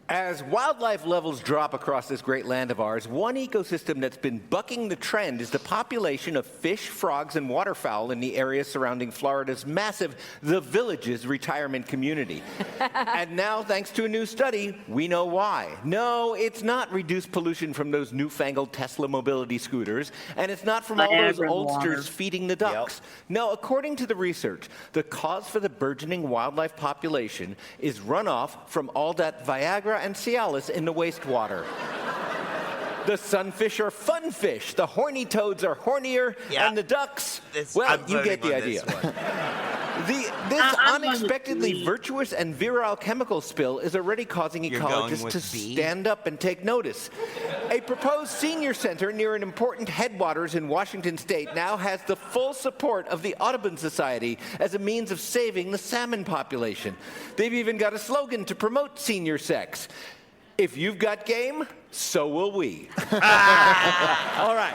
As wildlife levels drop across this great land of ours, one ecosystem that's been bucking the trend is the population of fish, frogs, and waterfowl in the area surrounding Florida's massive The Villages retirement community. And now, thanks to a new study, we know why. No, it's not reduced pollution from those newfangled Tesla mobility scooters, and it's not from all those oldsters feeding the ducks. No, according to the research, the cause for the burgeoning wildlife population is runoff from all that Viagra and Cialis in the wastewater. The sunfish are fun fish, the horny toads are hornier, and the ducks, well, you get the idea. This unexpectedly virtuous and virile chemical spill is already causing ecologists to stand up and take notice. A proposed senior center near an important headwaters in Washington state now has the full support of the Audubon Society as a means of saving the salmon population. They've even got a slogan to promote senior sex. If you've got game, so will we. All right.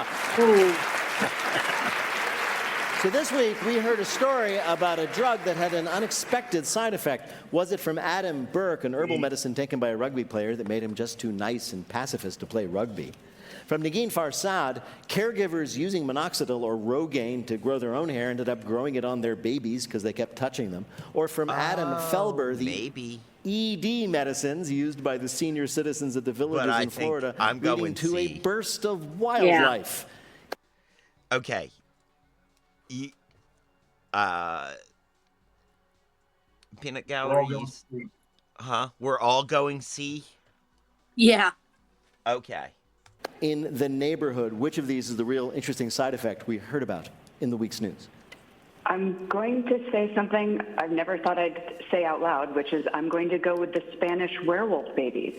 So this week, we heard a story about a drug that had an unexpected side effect. Was it from Adam Burke, an herbal medicine taken by a rugby player that made him just too nice and pacifist to play rugby? From Negin Farsad, caregivers using minoxidil or Rogaine to grow their own hair ended up growing it on their babies because they kept touching them. Or from Adam Felber, the ED medicines used by the senior citizens at the villages in Florida, leading to a burst of wildlife. Okay. Peanut galleries. We're all going C? Yeah. Okay. In the neighborhood, which of these is the real interesting side effect we heard about in the week's news? I'm going to say something I've never thought I'd say out loud, which is I'm going to go with the Spanish werewolf babies.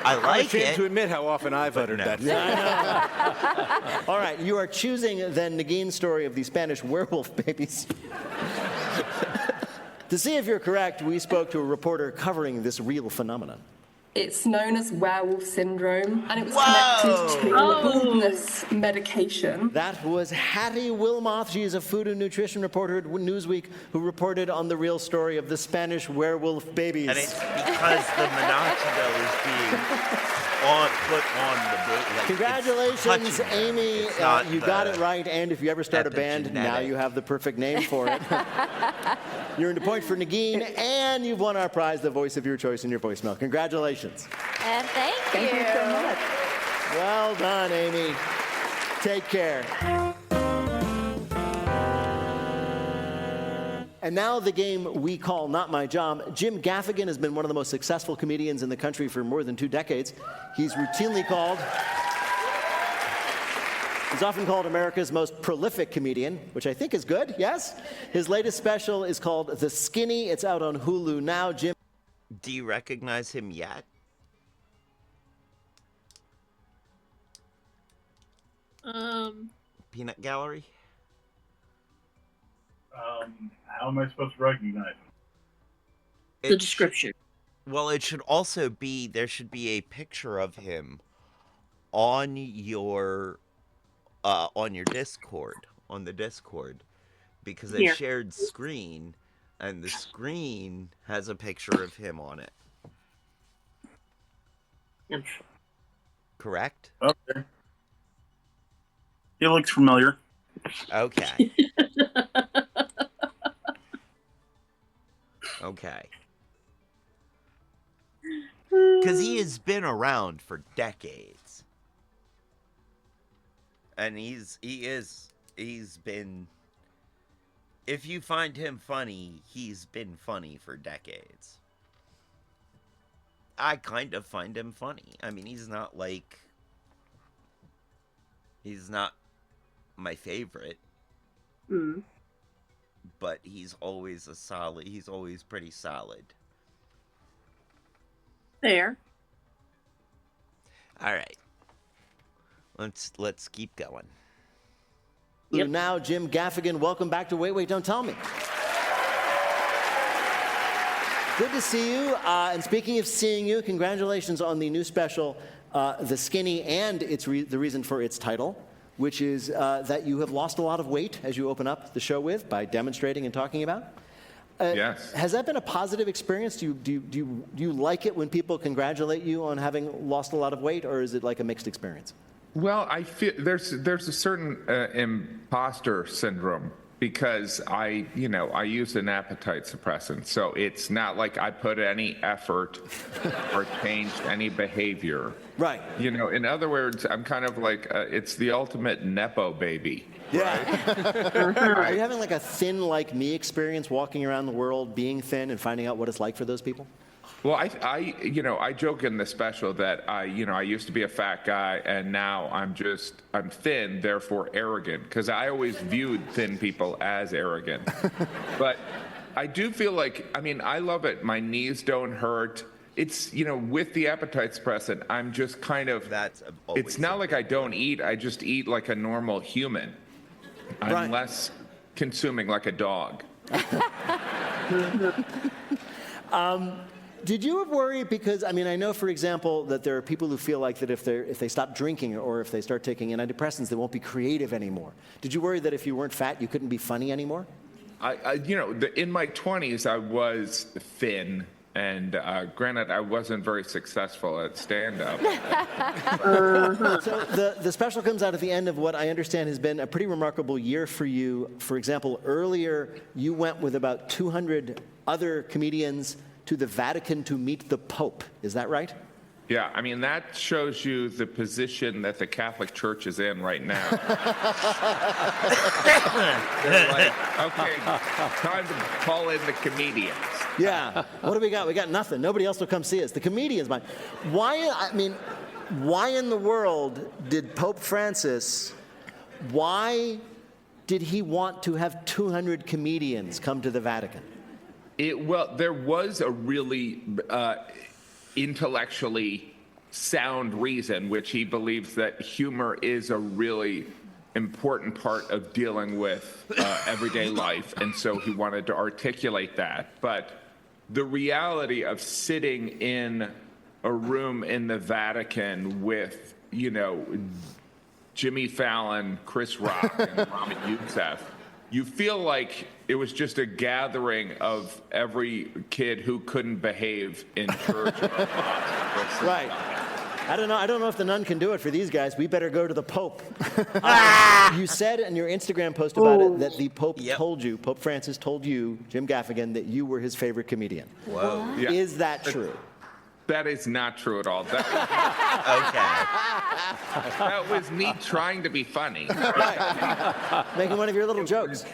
I like it. I'm ashamed to admit how often I've uttered that. Yeah, all right, you are choosing then Negin's story of the Spanish werewolf babies. To see if you're correct, we spoke to a reporter covering this real phenomenon. It's known as werewolf syndrome, and it was connected to baldness medication. That was Hattie Wilmoth. She is a food and nutrition reporter at Newsweek who reported on the real story of the Spanish werewolf babies. And it's because the minoxidil is being put on the baby. Congratulations, Amy. You got it right. And if you ever start a band, now you have the perfect name for it. You're in a point for Negin, and you've won our prize, the voice of your choice in your voicemail. Congratulations. And thank you. Thank you so much. Well done, Amy. Take care. And now the game we call Not My Job. Jim Gaffigan has been one of the most successful comedians in the country for more than 2 decades. He's routinely called He's often called America's most prolific comedian, which I think is good, yes? His latest special is called The Skinny. It's out on Hulu now. Jim. Do you recognize him yet? Peanut Gallery? How am I supposed to recognize him? The description. Well, it should also be, there should be a picture of him on your Discord, on the Discord, because I shared screen, and the screen has a picture of him on it. Correct? Okay. He looks familiar. Okay. Okay. Because he has been around for decades. And he's been, if you find him funny, he's been funny for decades. I kind of find him funny. I mean, he's not my favorite. But he's always pretty solid. Fair. All right. Let's keep going. Now, Jim Gaffigan, welcome back to Wait, Don't Tell Me. Good to see you. And speaking of seeing you, congratulations on the new special, The Skinny, and the reason for its title, which is that you have lost a lot of weight, as you open up the show with, by demonstrating and talking about. Yes. Has that been a positive experience? Do you like it when people congratulate you on having lost a lot of weight, or is it like a mixed experience? Well, I feel there's a certain imposter syndrome because I used an appetite suppressant, so it's not like I put any effort or changed any behavior. Right. In other words, I'm kind of like it's the ultimate Nepo baby. Yeah. Are you having like a thin like me experience walking around the world being thin and finding out what it's like for those people? Well, I joke in the special that I used to be a fat guy and now I'm thin, therefore arrogant, because I always viewed thin people as arrogant. But I do feel like, I love it. My knees don't hurt. It's, with the appetite suppressant, I'm just kind of, it's not like I don't eat. I just eat like a normal human. I'm less consuming like a dog. Did you ever worry, because, I know, for example, that there are people who feel like that if they stop drinking or if they start taking antidepressants, they won't be creative anymore. Did you worry that if you weren't fat, you couldn't be funny anymore? In my 20s, I was thin. And granted, I wasn't very successful at stand-up. So the special comes out at the end of what I understand has been a pretty remarkable year for you. For example, earlier you went with about 200 other comedians to the Vatican to meet the Pope. Is that right? Yeah, that shows you the position that the Catholic Church is in right now. They're like, okay, time to call in the comedians. Yeah. What do we got? We got nothing. Nobody else will come see us. The comedians might. Why in the world did Pope Francis, why did he want to have 200 comedians come to the Vatican? There was a really intellectually sound reason, which he believes that humor is a really important part of dealing with everyday life, and so he wanted to articulate that. But the reality of sitting in a room in the Vatican with, Jimmy Fallon, Chris Rock, and Rami Youssef, you feel like it was just a gathering of every kid who couldn't behave in church. Right. I don't know if the nun can do it for these guys. We better go to the Pope. You said in your Instagram post about it that the Pope told you, Pope Francis told you, Jim Gaffigan, that you were his favorite comedian. Whoa. Yeah. Is that true? That is not true at all. That was me trying to be funny. Right. Making one of your little jokes.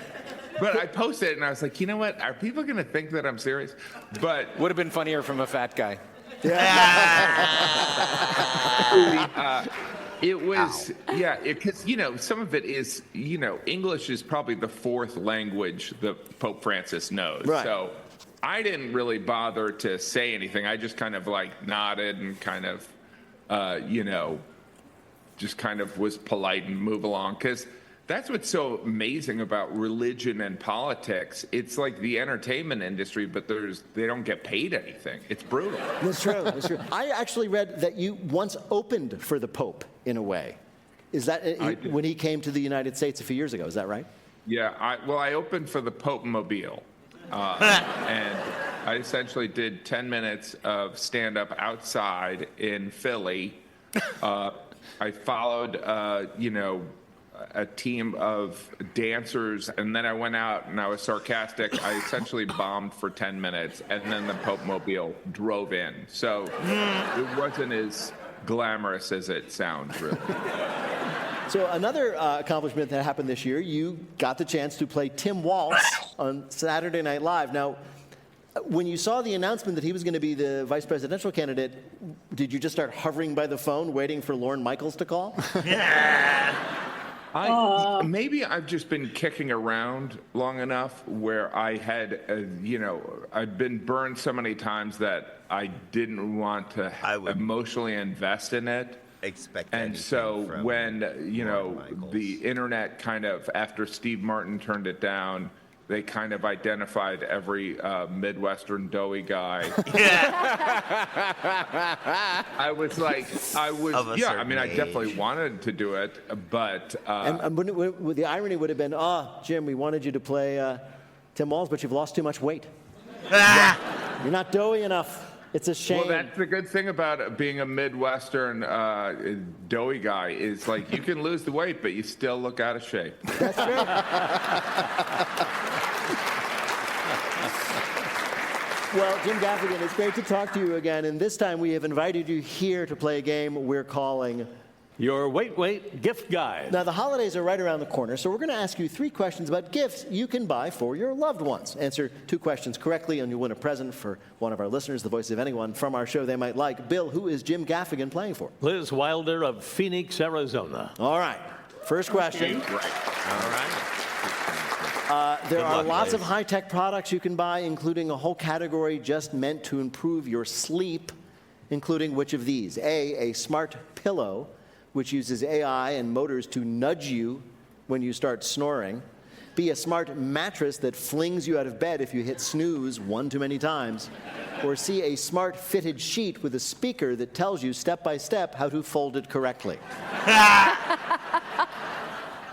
But I posted it and I was like, you know what? Are people going to think that I'm serious? But would have been funnier from a fat guy. It was, because, some of it is, English is probably the fourth language that Pope Francis knows. Right. So I didn't really bother to say anything. I just kind of nodded and kind of, just kind of was polite and move along. Because that's what's so amazing about religion and politics. It's like the entertainment industry, but they don't get paid anything. It's brutal. That's true. That's true. I actually read that you once opened for the Pope in a way. Is that when he came to the United States a few years ago? Is that right? Yeah. I opened for the Pope Mobile, and I essentially did 10 minutes of stand-up outside in Philly. I followed, a team of dancers, and then I went out and I was sarcastic. I essentially bombed for 10 minutes, and then the Pope Mobile drove in. So it wasn't as glamorous as it sounds, really. So another accomplishment that happened this year, you got the chance to play Tim Waltz on Saturday Night Live. Now, when you saw the announcement that he was going to be the vice presidential candidate, did you just start hovering by the phone waiting for Lorne Michaels to call? Maybe I've just been kicking around long enough where I had, I've been burned so many times that I didn't want to emotionally invest in it. And so when, the internet kind of, after Steve Martin turned it down, they kind of identified every Midwestern doughy guy. I definitely wanted to do it, but... the irony would have been, Jim, we wanted you to play Tim Waltz, but you've lost too much weight. You're not doughy enough. It's a shame. Well, that's the good thing about being a Midwestern doughy guy is, you can lose the weight, but you still look out of shape. That's true. Well, Jim Gaffigan, it's great to talk to you again, and this time we have invited you here to play a game we're calling Your Wait Gift Guide. Now, the holidays are right around the corner, so we're going to ask you 3 questions about gifts you can buy for your loved ones. Answer 2 questions correctly, and you'll win a present for one of our listeners, the voice of anyone from our show they might like. Bill, who is Jim Gaffigan playing for? Liz Wilder of Phoenix, Arizona. All right. First question. All right. There are lots of high-tech products you can buy, including a whole category just meant to improve your sleep, including which of these? A smart pillow, which uses AI and motors to nudge you when you start snoring. B, a smart mattress that flings you out of bed if you hit snooze one too many times. Or C, a smart fitted sheet with a speaker that tells you step by step how to fold it correctly.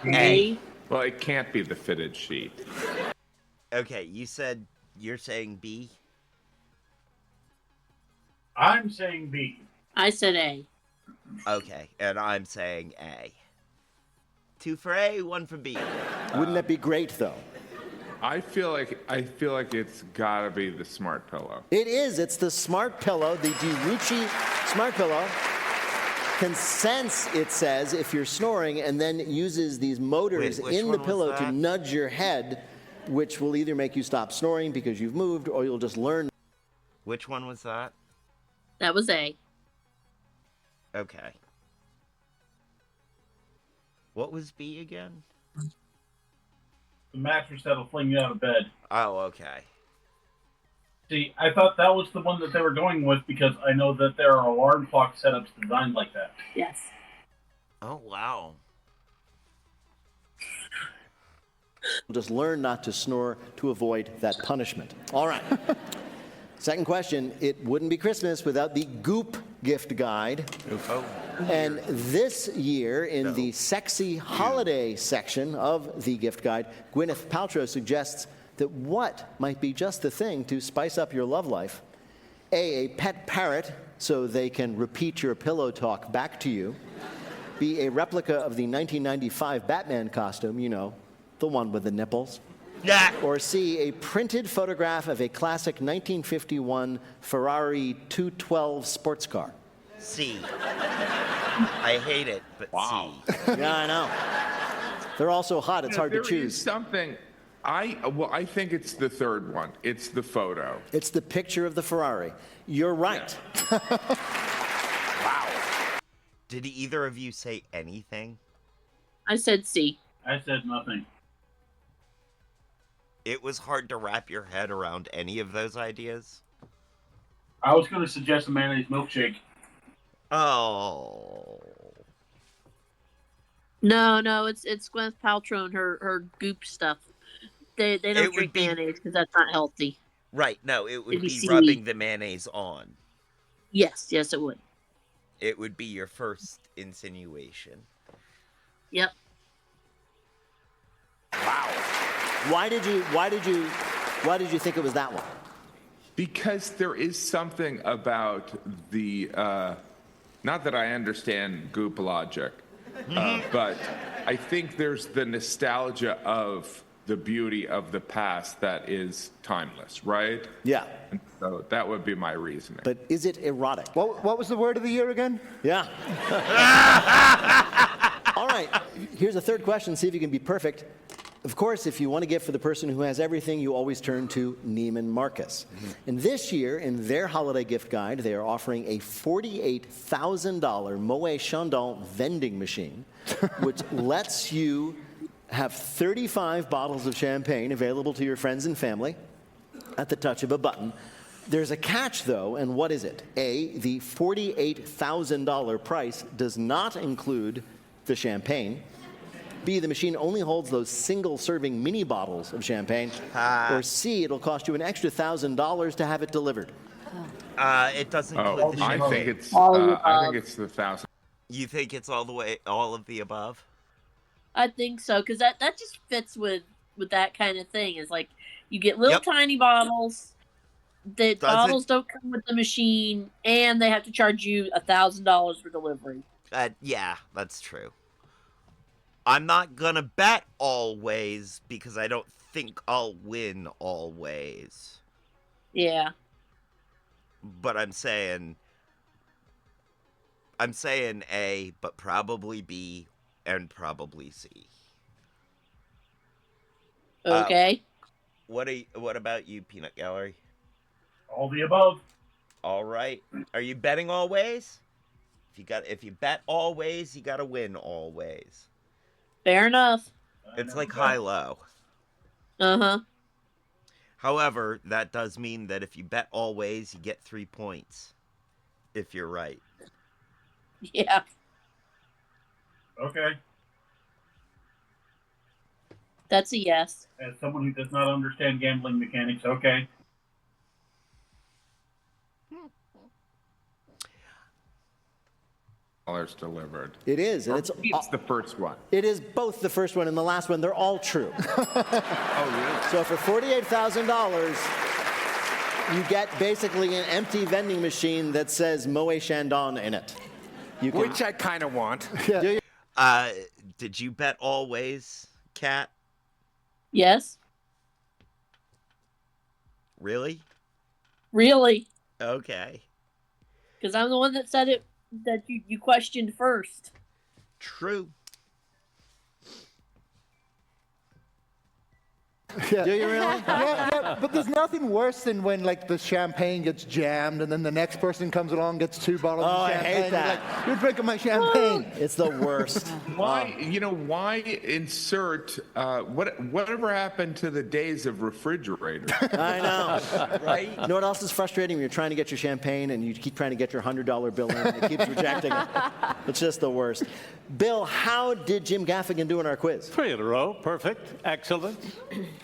A. Well, it can't be the fitted sheet. Okay, you're saying B? I'm saying B. I said A. Okay, and I'm saying A. 2 for A, 1 for B. Wouldn't that be great, though? I feel like it's gotta be the smart pillow. It is. It's the smart pillow, the DiRucci smart pillow. Can sense, it says, if you're snoring, and then uses these motors in the pillow to nudge your head, which will either make you stop snoring because you've moved, or you'll just learn. Which one was that? That was A. Okay. What was B again? The mattress that'll fling you out of bed. Oh, okay. See, I thought that was the one that they were going with because I know that there are alarm clock setups designed like that. Yes. Oh, wow. Just learn not to snore to avoid that punishment. All right. Second question. It wouldn't be Christmas without the Goop gift guide. Oh. And this year, in the sexy holiday section of the gift guide, Gwyneth Paltrow suggests that what might be just the thing to spice up your love life? A pet parrot, so they can repeat your pillow talk back to you. B, a replica of the 1995 Batman costume, the one with the nipples. Or C, a printed photograph of a classic 1951 Ferrari 212 sports car. C. I hate it, but C. Yeah, I know. They're all so hot, it's hard to choose. There is something... I think it's the third one. It's the photo. It's the picture of the Ferrari. You're right. Yeah. Wow. Did either of you say anything? I said C. I said nothing. It was hard to wrap your head around any of those ideas. I was going to suggest a mayonnaise milkshake. Oh. No, it's Gwyneth Paltrow and her goop stuff. They don't drink mayonnaise because that's not healthy. Right, no, it would It'd be be seaweed. rubbing the mayonnaise on. Yes, it would. It would be your first insinuation. Yep. Wow. Why did you think it was that one? Because there is something about the, not that I understand goop logic, but I think there's the nostalgia of the beauty of the past that is timeless, right? Yeah. And so that would be my reasoning. But is it erotic? What was the word of the year again? Yeah. All right, here's a third question, see if you can be perfect. Of course, if you want a gift for the person who has everything, you always turn to Neiman Marcus. And this year, in their holiday gift guide, they are offering a $48,000 Moet Chandon vending machine, which lets you have 35 bottles of champagne available to your friends and family at the touch of a button. There's a catch, though, and what is it? A, the $48,000 price does not include the champagne. B, the machine only holds those single-serving mini bottles of champagne. Or C, it'll cost you an extra $1,000 to have it delivered. It doesn't include the champagne. I think it's the 1,000. You think it's all of the above? I think so, because that just fits with that kind of thing. It's like you get little tiny bottles. The bottles don't come with the machine, and they have to charge you $1,000 for delivery. Yeah, that's true. I'm not gonna bet always because I don't think I'll win always. Yeah. But I'm saying A, but probably B and probably C. Okay. What about you, Peanut Gallery? All the above. All right. Are you betting always? If you bet always, you gotta win always. Fair enough. It's like high-low. Uh-huh. However, that does mean that if you bet always, you get 3 points. If you're right. Yeah. Okay. That's a yes. As someone who does not understand gambling mechanics, okay. Dollars delivered. It is, and it's the first one. It is both the first one and the last one. They're all true. Oh, really? So for $48,000, you get basically an empty vending machine that says Moet Chandon in it. Which I kind of want. Did you bet always, Kat? Yes. Really? Really. Okay. Because I'm the one that said it, that you questioned first. True. Yeah. Do you really? Yeah, but there's nothing worse than when like the champagne gets jammed and then the next person comes along, gets 2 bottles of champagne. I hate that. You're like, you're drinking my champagne. It's the worst. Why insert whatever happened to the days of refrigerators? I know, right? You know what else is frustrating? When you're trying to get your champagne and you keep trying to get your $100 bill in and it keeps rejecting it. It's just the worst. Bill, how did Jim Gaffigan do in our quiz? 3 in a row. Perfect. Excellent.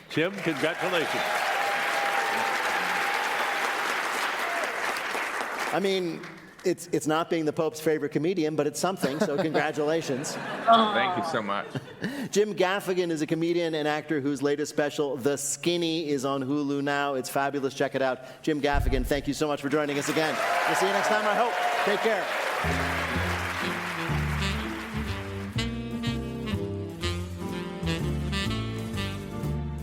Jim, congratulations. I mean, it's not being the Pope's favorite comedian, but it's something, so congratulations. Thank you so much. Jim Gaffigan is a comedian and actor whose latest special, The Skinny, is on Hulu now. It's fabulous. Check it out. Jim Gaffigan, thank you so much for joining us again. We'll see you next time, I hope. Take care.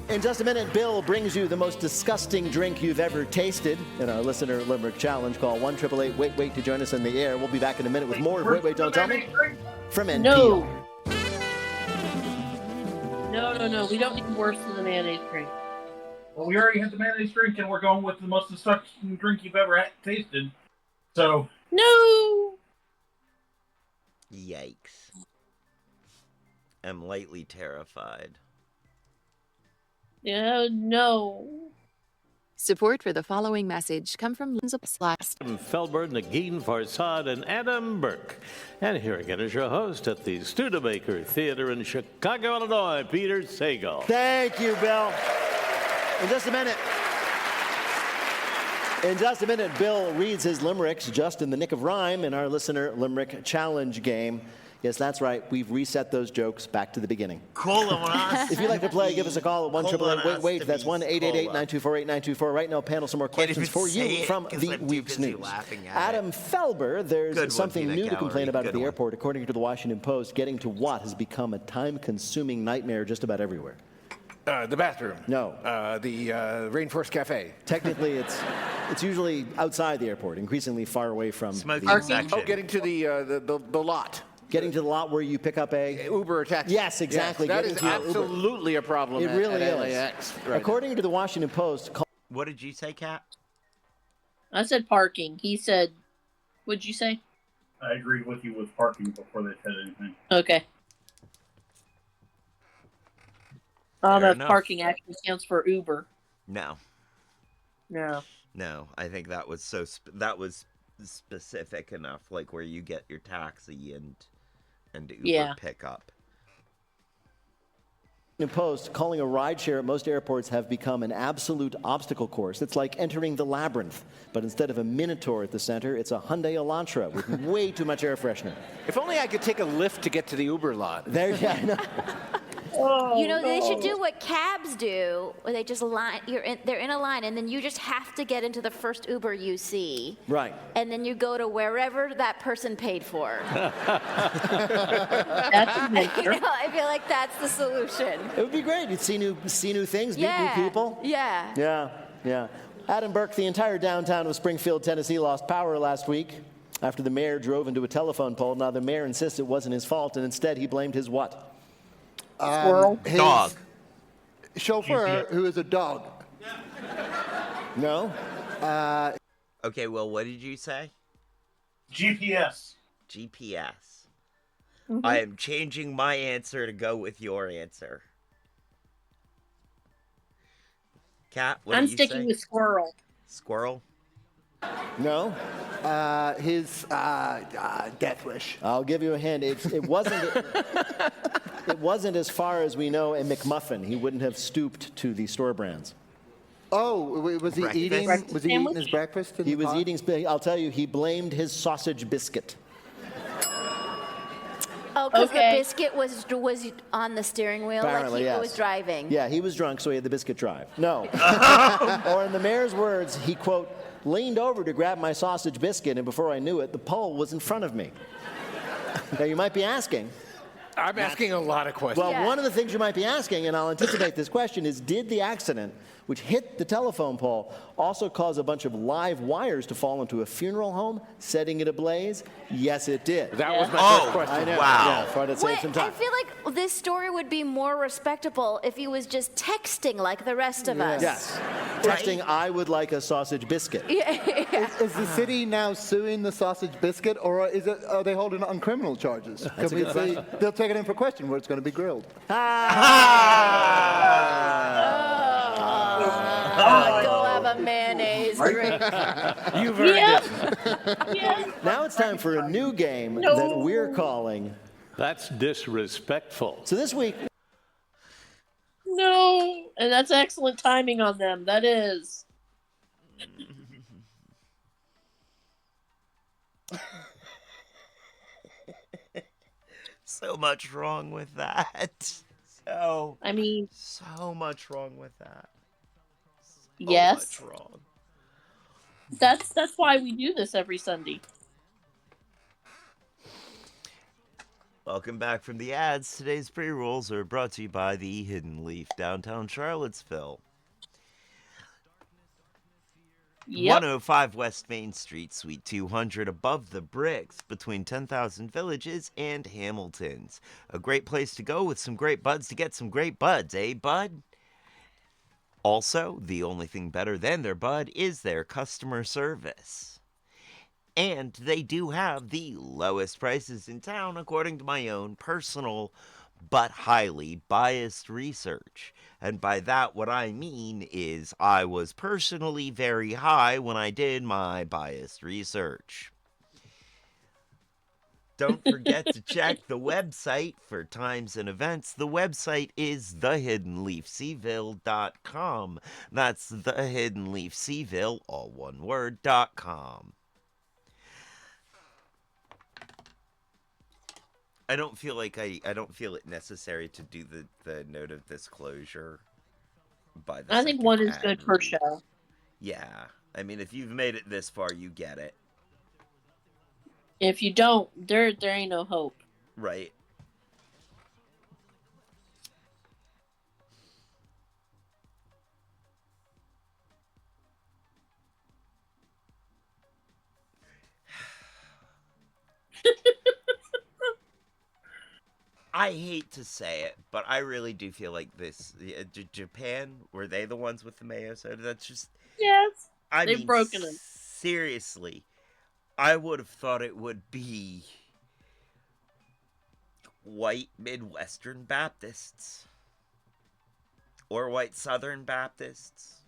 In just a minute, Bill brings you the most disgusting drink you've ever tasted in our listener limerick challenge. Call 1-888-WAIT-WAIT to join us in the air. We'll be back in a minute with more of Wait, Wait, Don't Tell Me from NPR. No. We don't need worse than the mayonnaise drink. Well, we already had the mayonnaise drink, and we're going with the most disgusting drink you've ever tasted. So. No! Yikes. I'm lightly terrified. Yeah, no. Support for the following message come from Felber, Nagin Farsad, and Adam Burke. And here again is your host at the Studebaker Theater in Chicago, Illinois, Peter Sagal. Thank you, Bill. In just a minute, Bill reads his limericks just in the nick of rhyme in our listener limerick challenge game. Yes, that's right. We've reset those jokes back to the beginning. Call on us. If you'd like to play, give us a call at 1-888-WAIT. Wait, that's 1-888-924-8924. Right now, panel, some more questions for you from the week's news. Adam Felber, there's something new to complain about at the airport. According to the Washington Post, getting to what has become a time-consuming nightmare just about everywhere. The bathroom. No. The Rainforest Cafe. Technically, it's usually outside the airport, increasingly far away from Smoking the section. Oh, getting to the lot. Getting to the lot where you pick up a Uber or taxi. Yes, exactly. Yes, that Getting is to your Uber. absolutely a problem. It really at is. LAX right According to the Washington Post, What did you say, Kat? I said parking. He said, what'd you say? I agreed with you with parking before they said anything. Okay. I don't know if enough. parking actually counts for Uber. No. No. No, I think that was that was specific enough, like where you get your taxi and Uber pickup. In Post, calling a rideshare at most airports have become an absolute obstacle course. It's like entering the labyrinth, but instead of a Minotaur at the center, it's a Hyundai Elantra with way too much air freshener. If only I could take a lift to get to the Uber lot. There, yeah, I know. They should do what cabs do, where they just line. They're in a line, and then you just have to get into the first Uber you see. Right. And then you go to wherever that person paid for. I feel like that's the solution. It would be great. You'd see new things, meet new people. Yeah. Yeah. Adam Burke, the entire downtown of Springfield, Tennessee, lost power last week after the mayor drove into a telephone pole. Now, the mayor insists it wasn't his fault, and instead he blamed his what? Squirrel. His dog. Chauffeur, who is a dog. No. Okay, well, what did you say? GPS. GPS. I am changing my answer to go with your answer. Kat, what I'm do you sticking say? with squirrel. Squirrel? No. His death wish. I'll give you a hint. It wasn't. It wasn't, as far as we know, a McMuffin. He wouldn't have stooped to the store brands. Oh, was he Breakfast? eating? Was he eating his breakfast? He was eating. I'll tell you, he blamed his sausage biscuit. Oh, because the biscuit was on the steering wheel, Apparently, like he yes. was driving. Yeah, he was drunk, so he had the biscuit drive. No. Or in the mayor's words, he, quote, leaned over to grab my sausage biscuit, and before I knew it, the pole was in front of me. Now, you might be asking. I'm asking a lot of questions. Well, one of the things you might be asking, and I'll anticipate this question, is did the accident, which hit the telephone pole, also cause a bunch of live wires to fall into a funeral home, setting it ablaze? Yes, it did. That was my first question. I know. Wow. Yeah, thought I'd save some time. I feel like this story would be more respectable if he was just texting like the rest of us. Yes. Texting, I would like a sausage biscuit. Is the city now suing the sausage biscuit, or are they holding it on criminal charges? That's a good question. They'll take it in for question where it's going to be grilled. Go have a mayonnaise drink. You've earned it. Now it's time for a new game that we're calling. That's disrespectful. So this week, No. And that's excellent timing on them. That is. So much wrong with that. So much wrong with that. Yes. Much wrong. That's why we do this every Sunday. Welcome back from the ads. Today's pre-rolls are brought to you by the Hidden Leaf, downtown Charlottesville. Yep. 105 West Main Street, Suite 200, above the bricks, between 10,000 Villages and Hamilton's. A great place to go with some great buds to get some great buds, eh, bud? Also, the only thing better than their bud is their customer service. And they do have the lowest prices in town, according to my own personal but highly biased research. And by that, what I mean is I was personally very high when I did my biased research. Don't forget to check the website for times and events. The website is thehiddenleafseville.com. That's thehiddenleafseville, all one word, .com. I don't feel like I don't feel it necessary to do the note of disclosure by the I think one is good per show. Yeah. I mean, if you've made it this far, you get it. If you don't, there ain't no hope. Right. I hate to say it, but I really do feel like this. Japan, were they the ones with the mayo soda? That's just... Yes. I They've mean, broken it. Seriously. I would have thought it would be white Midwestern Baptists. Or white Southern Baptists.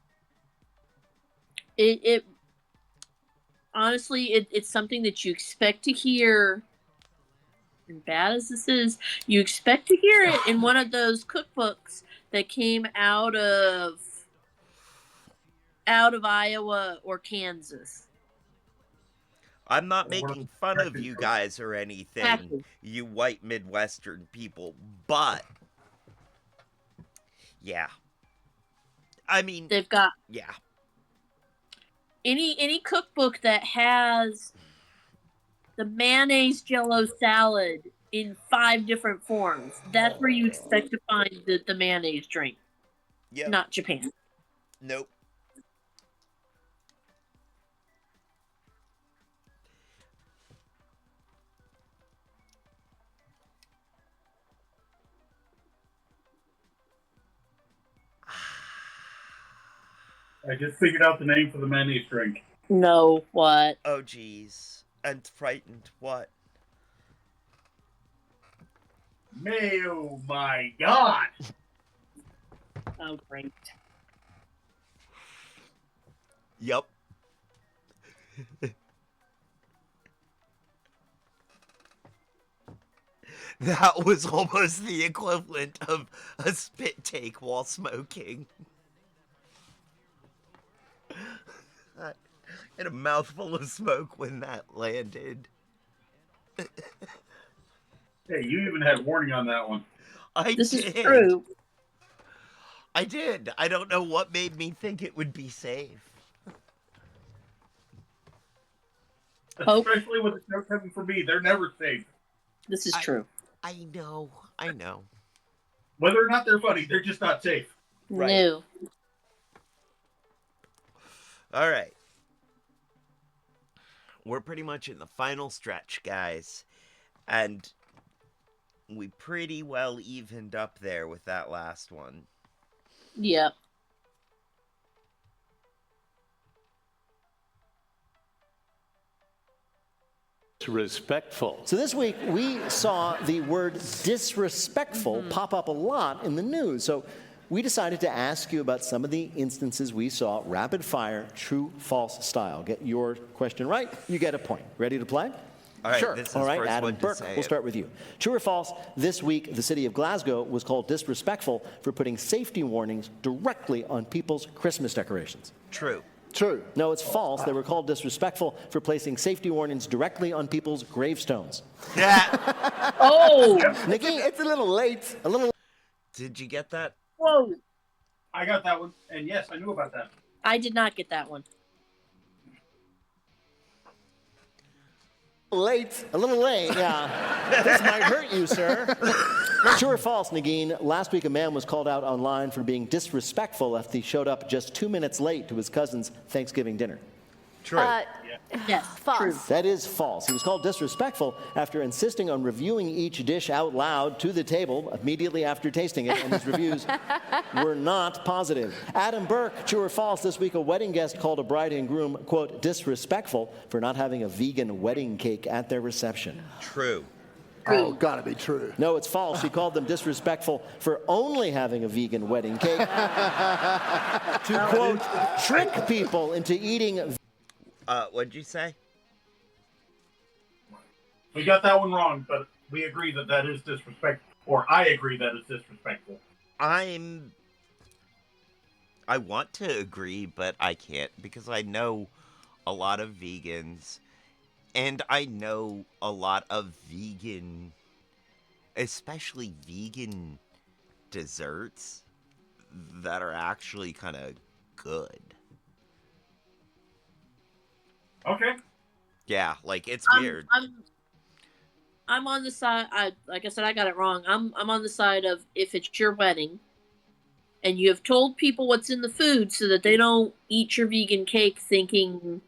It honestly, it's something that you expect to hear. And bad as this is, you expect to hear it in one of those cookbooks that came out of Iowa or Kansas. I'm not making fun of you guys or anything, you white Midwestern people, but yeah. I mean, they've got yeah. Any cookbook that has the mayonnaise Jello salad in 5 different forms. That's where you expect to find the mayonnaise drink. Yep. Not Japan. Nope. I just figured out the name for the mayonnaise drink. No, what? Oh, geez. And frightened, what? Mayo, my God! Oh, great. Yep. That was almost the equivalent of a spit take while smoking. I had a mouthful of smoke when that landed. Hey, you even had warning on that one. This is true. I did. I don't know what made me think it would be safe. Especially with the snow coming for me, they're never safe. This is true. I know. I know. Whether or not they're funny, they're just not safe. Right. No. All right. We're pretty much in the final stretch, guys. And we pretty well evened up there with that last one. Yep. Respectful. So this week, we saw the word disrespectful pop up a lot in the news. So we decided to ask you about some of the instances we saw, rapid fire, true, false style. Get your question right, you get a point. Ready to play? All right, sure. this is All right, first Adam one to Burke, say we'll it. start with you. True or false, this week the city of Glasgow was called disrespectful for putting safety warnings directly on people's Christmas decorations. True. True. No, it's false. They were called disrespectful for placing safety warnings directly on people's gravestones. Yeah. Oh! Nikki, it's a little late. A little. Did you get that? Whoa. I got that one, and yes, I knew about that. I did not get that one. Late. A little late, yeah. This might hurt you, sir. True or false, Nagin? Last week, a man was called out online for being disrespectful after he showed up just 2 minutes late to his cousin's Thanksgiving dinner. True. Yes, False. That is false. He was called disrespectful after insisting on reviewing each dish out loud to the table immediately after tasting it, and his reviews were not positive. Adam Burke, true or false, this week a wedding guest called a bride and groom, quote, disrespectful for not having a vegan wedding cake at their reception. True. Oh, gotta be true. No, it's false. She called them disrespectful for only having a vegan wedding cake to, quote, trick people into eating. What'd you say? We got that one wrong, but we agree that that is disrespectful. Or I agree that it's disrespectful. I want to agree, but I can't because I know a lot of vegans, and I know a lot of vegan, especially vegan desserts that are actually kind of good. Okay. Yeah, like it's weird. I'm on the side. Like I said, I got it wrong. I'm on the side of if it's your wedding, and you have told people what's in the food so that they don't eat your vegan cake thinking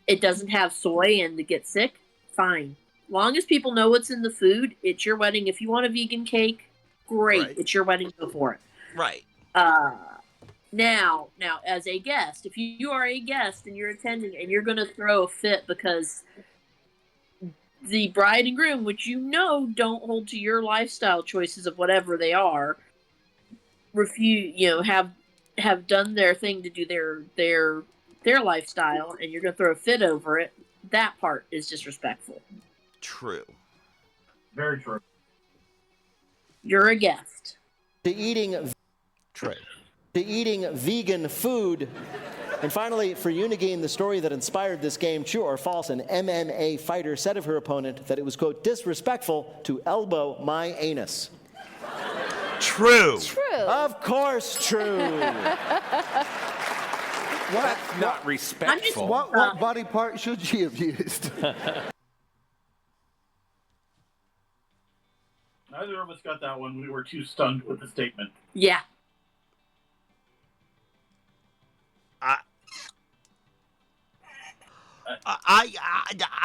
it doesn't have soy and to get sick. Fine, long as people know what's in the food, it's your wedding. If you want a vegan cake, great. Right. It's your wedding. Go for it. Right. Now, as a guest, if you are a guest and you're attending and you're going to throw a fit because the bride and groom, which you know don't hold to your lifestyle choices of whatever they are, have done their thing to do their lifestyle, and you're going to throw a fit over it, that part is disrespectful. True. Very true. You're a guest. To eating vegan food. And finally, for Unigine, the story that inspired this game, true or false, an MMA fighter said of her opponent that it was, quote, disrespectful to elbow my anus. True. True. Of course, true. That's not respectful. What body part should she have used? Neither of us got that one. We were too stunned with the statement. Yeah.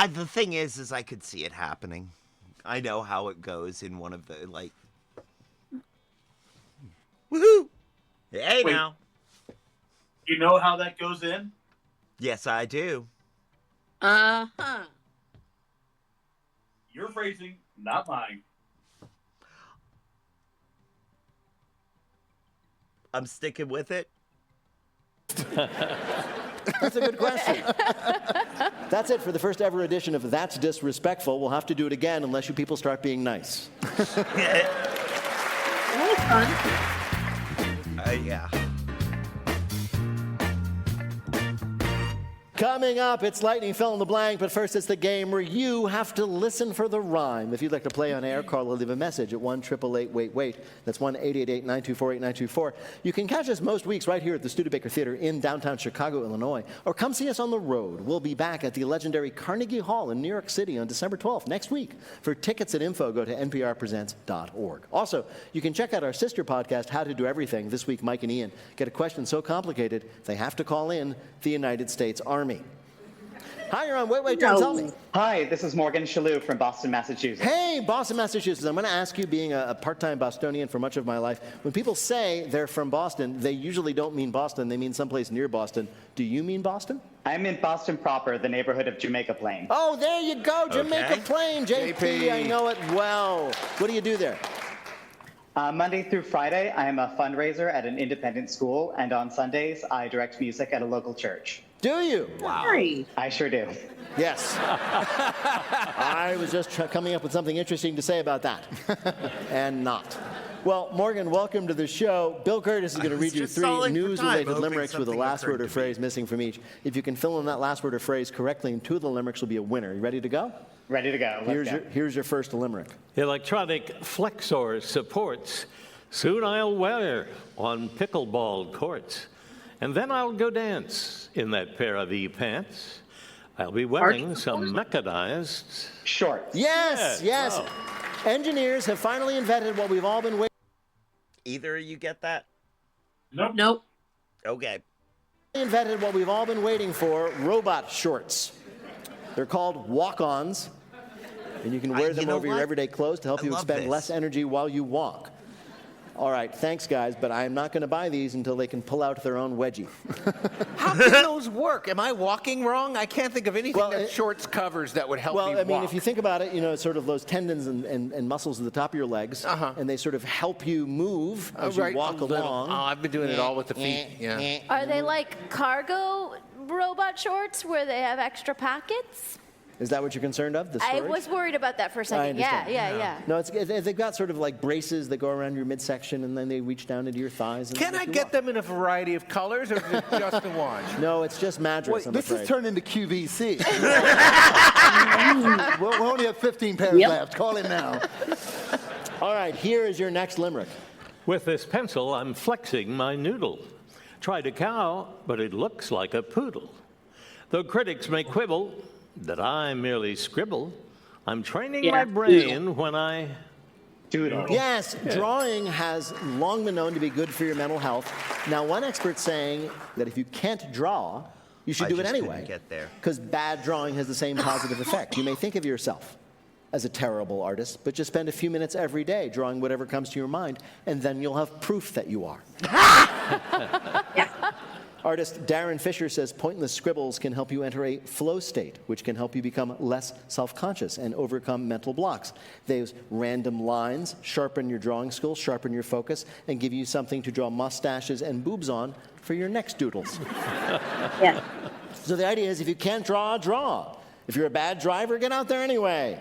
The thing is I could see it happening. I know how it goes in one of the, like, woohoo! Hey, Wait. now. You know how that goes in? Yes, I do. Uh-huh. Your phrasing, not mine. I'm sticking with it. That's a good question. That's it for the first ever edition of That's Disrespectful. We'll have to do it again unless you people start being nice. Yeah. Coming up, it's Lightning Fill in the Blank, but first it's the game where you have to listen for the rhyme. If you'd like to play on air, call or leave a message at 1-888-WAIT-WAIT. That's 1-888-924-8924. You can catch us most weeks right here at the Studebaker Theater in downtown Chicago, Illinois, or come see us on the road. We'll be back at the legendary Carnegie Hall in New York City on December 12th, next week. For tickets and info, go to nprpresents.org. Also, you can check out our sister podcast, How to Do Everything. This week, Mike and Ian get a question so complicated, they have to call in the United States Army. Hi, you're on Wait, Don't Tell Me. Hi, this is Morgan Shalhoub from Boston, Massachusetts. Hey, Boston, Massachusetts. I'm going to ask you, being a part-time Bostonian for much of my life, when people say they're from Boston, they usually don't mean Boston. They mean someplace near Boston. Do you mean Boston? I'm in Boston proper, the neighborhood of Jamaica Plain. Oh, there you go, Jamaica Plain. JP, I know it well. What do you do there? Monday through Friday, I am a fundraiser at an independent school, and on Sundays, I direct music at a local church. Do you? Wow. I sure do. Yes. I was just coming up with something interesting to say about that. And not. Well, Morgan, welcome to the show. Bill Curtis is going to read you 3 news-related limericks with a last word or phrase missing from each. If you can fill in that last word or phrase correctly, and 2 of the limericks will be a winner. You ready to go? Ready to go. Here's your first limerick. Electronic flexor supports. Soon I'll wear on pickleball courts. And then I'll go dance in that pair of pants. I'll be wearing some mechanized shorts. Yes. Oh. Engineers have finally invented what we've all been waiting. Either of you get that? Nope. Okay. Invented what we've all been waiting for: robot shorts. They're called walk-ons, and you can wear them over your everyday clothes to help you expend less energy while you walk. All right, thanks, guys, but I'm not going to buy these until they can pull out their own wedgie. How can those work? Am I walking wrong? I can't think of anything that shorts covers that would help me walk. Well, I mean, if you think about it, it's sort of those tendons and muscles at the top of your legs, and they sort of help you move as you walk along. Oh, I've been doing it all with the feet. Yeah. Are they like cargo robot shorts where they have extra pockets? Is that what you're concerned of? The I storage? was worried about that for a I second. understand. Yeah. No, they've got sort of like braces that go around your midsection, and then they reach down into your thighs. And Can I get them in a variety of colors, or is it just the one? No, it's just mattress. Wait, I'm this afraid. has turned into QVC. we only have 15 pairs left. Call in now. All right, here is your next limerick. With this pencil, I'm flexing my noodle. Tried a cow, but it looks like a poodle. Though critics may quibble that I merely scribble, I'm training my brain when I doodle. Yes, drawing has long been known to be good for your mental health. Now, one expert's saying that if you can't draw, you should do it anyway. Get there. Because bad drawing has the same positive effect. You may think of yourself as a terrible artist, but just spend a few minutes every day drawing whatever comes to your mind, and then you'll have proof that you are. Artist Darren Fisher says pointless scribbles can help you enter a flow state, which can help you become less self-conscious and overcome mental blocks. Those random lines sharpen your drawing skills, sharpen your focus, and give you something to draw mustaches and boobs on for your next doodles. So the idea is if you can't draw, draw. If you're a bad driver, get out there anyway.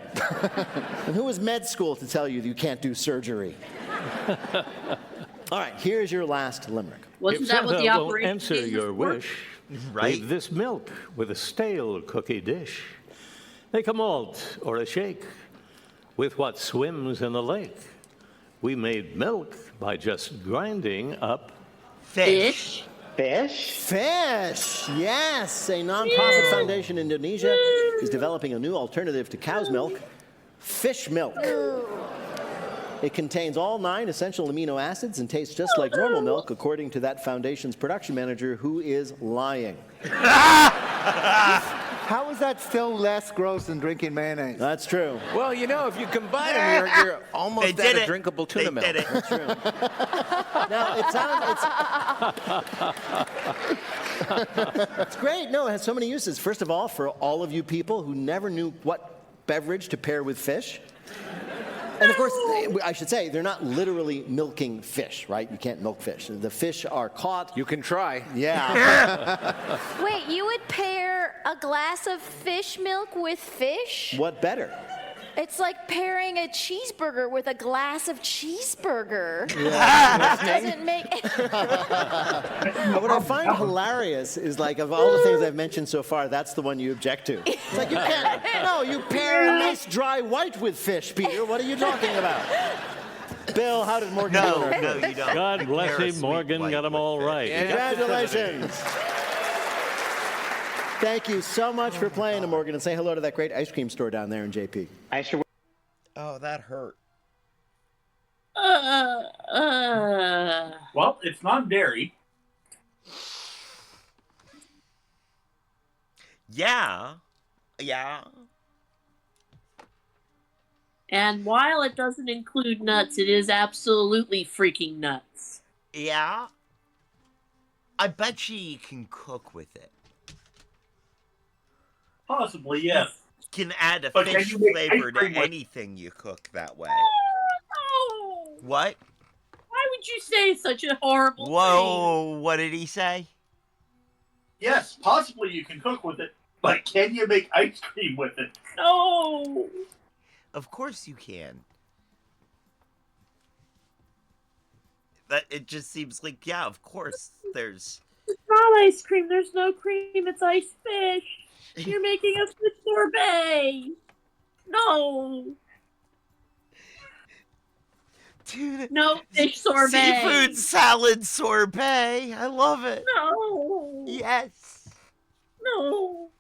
And who was med school to tell you that you can't do surgery? All right, here's your last limerick. Wasn't that what the will operation answer is your for? wish, leave this milk with a stale cookie dish. Make a malt or a shake with what swims in the lake. We made milk by just grinding up fish. Fish? Fish, yes. A nonprofit foundation in Indonesia is developing a new alternative to cow's milk, fish milk. It contains all 9 essential amino acids and tastes just like normal milk, according to that foundation's production manager, who is lying. How is that still less gross than drinking mayonnaise? That's true. Well, if you combine them, you're almost at a drinkable tuna milk. That's true. Now, it sounds... It's great. No, it has so many uses. First of all, for all of you people who never knew what beverage to pair with fish. And of course, I should say, they're not literally milking fish, right? You can't milk fish. The fish are caught. You can try. Yeah. Wait, you would pair a glass of fish milk with fish? What better? It's like pairing a cheeseburger with a glass of cheeseburger. Yeah. That doesn't make... What I find hilarious is, like, of all the things I've mentioned so far, that's the one you object to. It's like, you can't... No, you pair a nice dry white with fish, Peter. What are you talking about? Bill, how did Morgan do? No, you don't. God bless him, Morgan got them all right. Congratulations. Thank you so much for playing, Morgan, and say hello to that great ice cream store down there in JP. I sure. Oh, that hurt. Well, it's non-dairy. Yeah. And while it doesn't include nuts, it is absolutely freaking nuts. Yeah. I bet you can cook with it. Possibly, yes. Can add a But fish can you make flavor ice to cream with- anything you cook that way. Oh, What? why would you say such a horrible thing? Whoa, what did he say? Yes, possibly you can cook with it, but can you make ice cream with it? No. Of course you can. That it just seems like, yeah, of course there's... It's not ice cream. There's no cream. It's ice fish. You're making a fish sorbet. No. Dude, no fish sorbet. Seafood salad sorbet. I love it. No. Yes. No.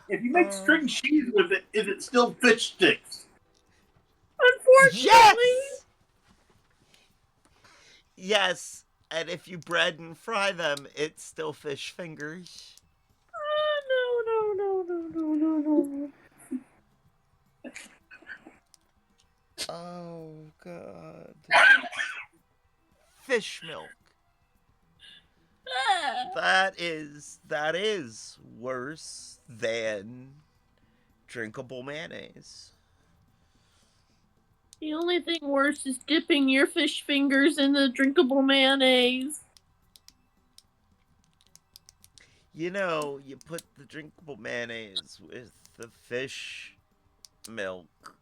If you make string cheese with it, is it still fish sticks? Unfortunately. Yes. Yes. And if you bread and fry them, it's still fish fingers. fish milk. That is worse than drinkable mayonnaise. The only thing worse is dipping your fish fingers in the drinkable mayonnaise. You know, you put the drinkable mayonnaise with the fish milk,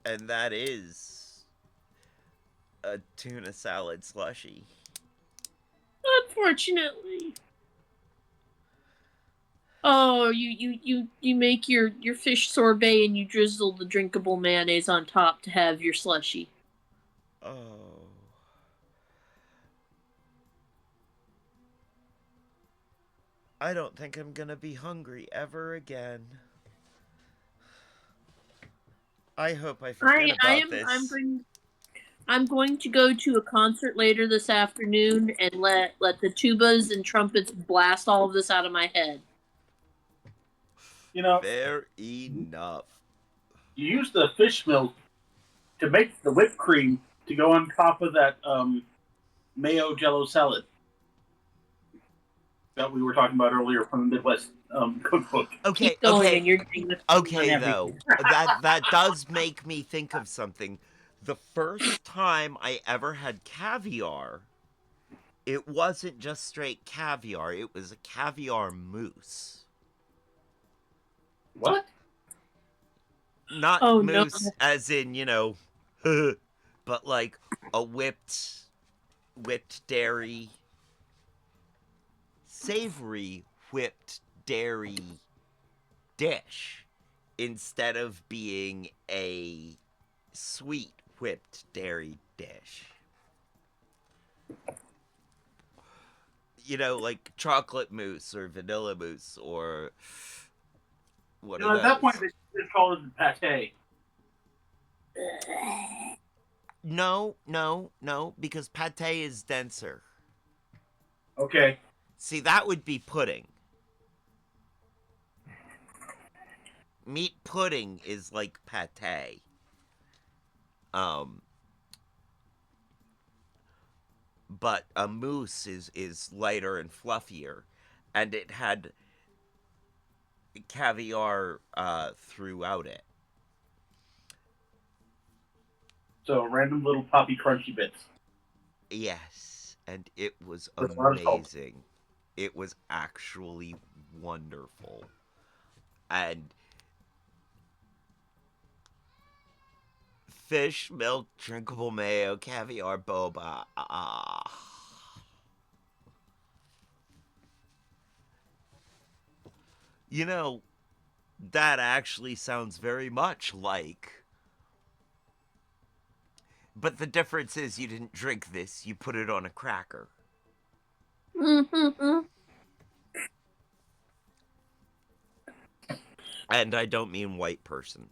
and that is a tuna salad slushy. Unfortunately. Oh, you make your fish sorbet and you drizzle the drinkable mayonnaise on top to have your slushy. Oh. I don't think I'm gonna be hungry ever again. I hope I forget about this. I'm going to go to a concert later this afternoon and let the tubas and trumpets blast all of this out of my head. You know, fair enough. You use the fish milk to make the whipped cream to go on top of that mayo jello salad that we were talking about earlier from the Midwest cookbook. Okay, okay, though. that does make me think of something. The first time I ever had caviar, it wasn't just straight caviar, it was a caviar mousse. What? Not mousse as in, you know, but like a whipped dairy, savory whipped dairy dish instead of being a sweet whipped dairy dish. You know, like chocolate mousse or vanilla mousse or what You know, at that point, they just call it pate. No, because pate is denser. Okay. See, that would be pudding. Meat pudding is like pate. But a mousse is lighter and fluffier, and it had caviar throughout it. So random little poppy crunchy bits. Yes, and it was amazing. It was actually wonderful. And fish, milk, drinkable mayo, caviar, boba. You know, that actually sounds very much like... But the difference is you didn't drink this, you put it on a cracker. Mm-hmm. And I don't mean white person.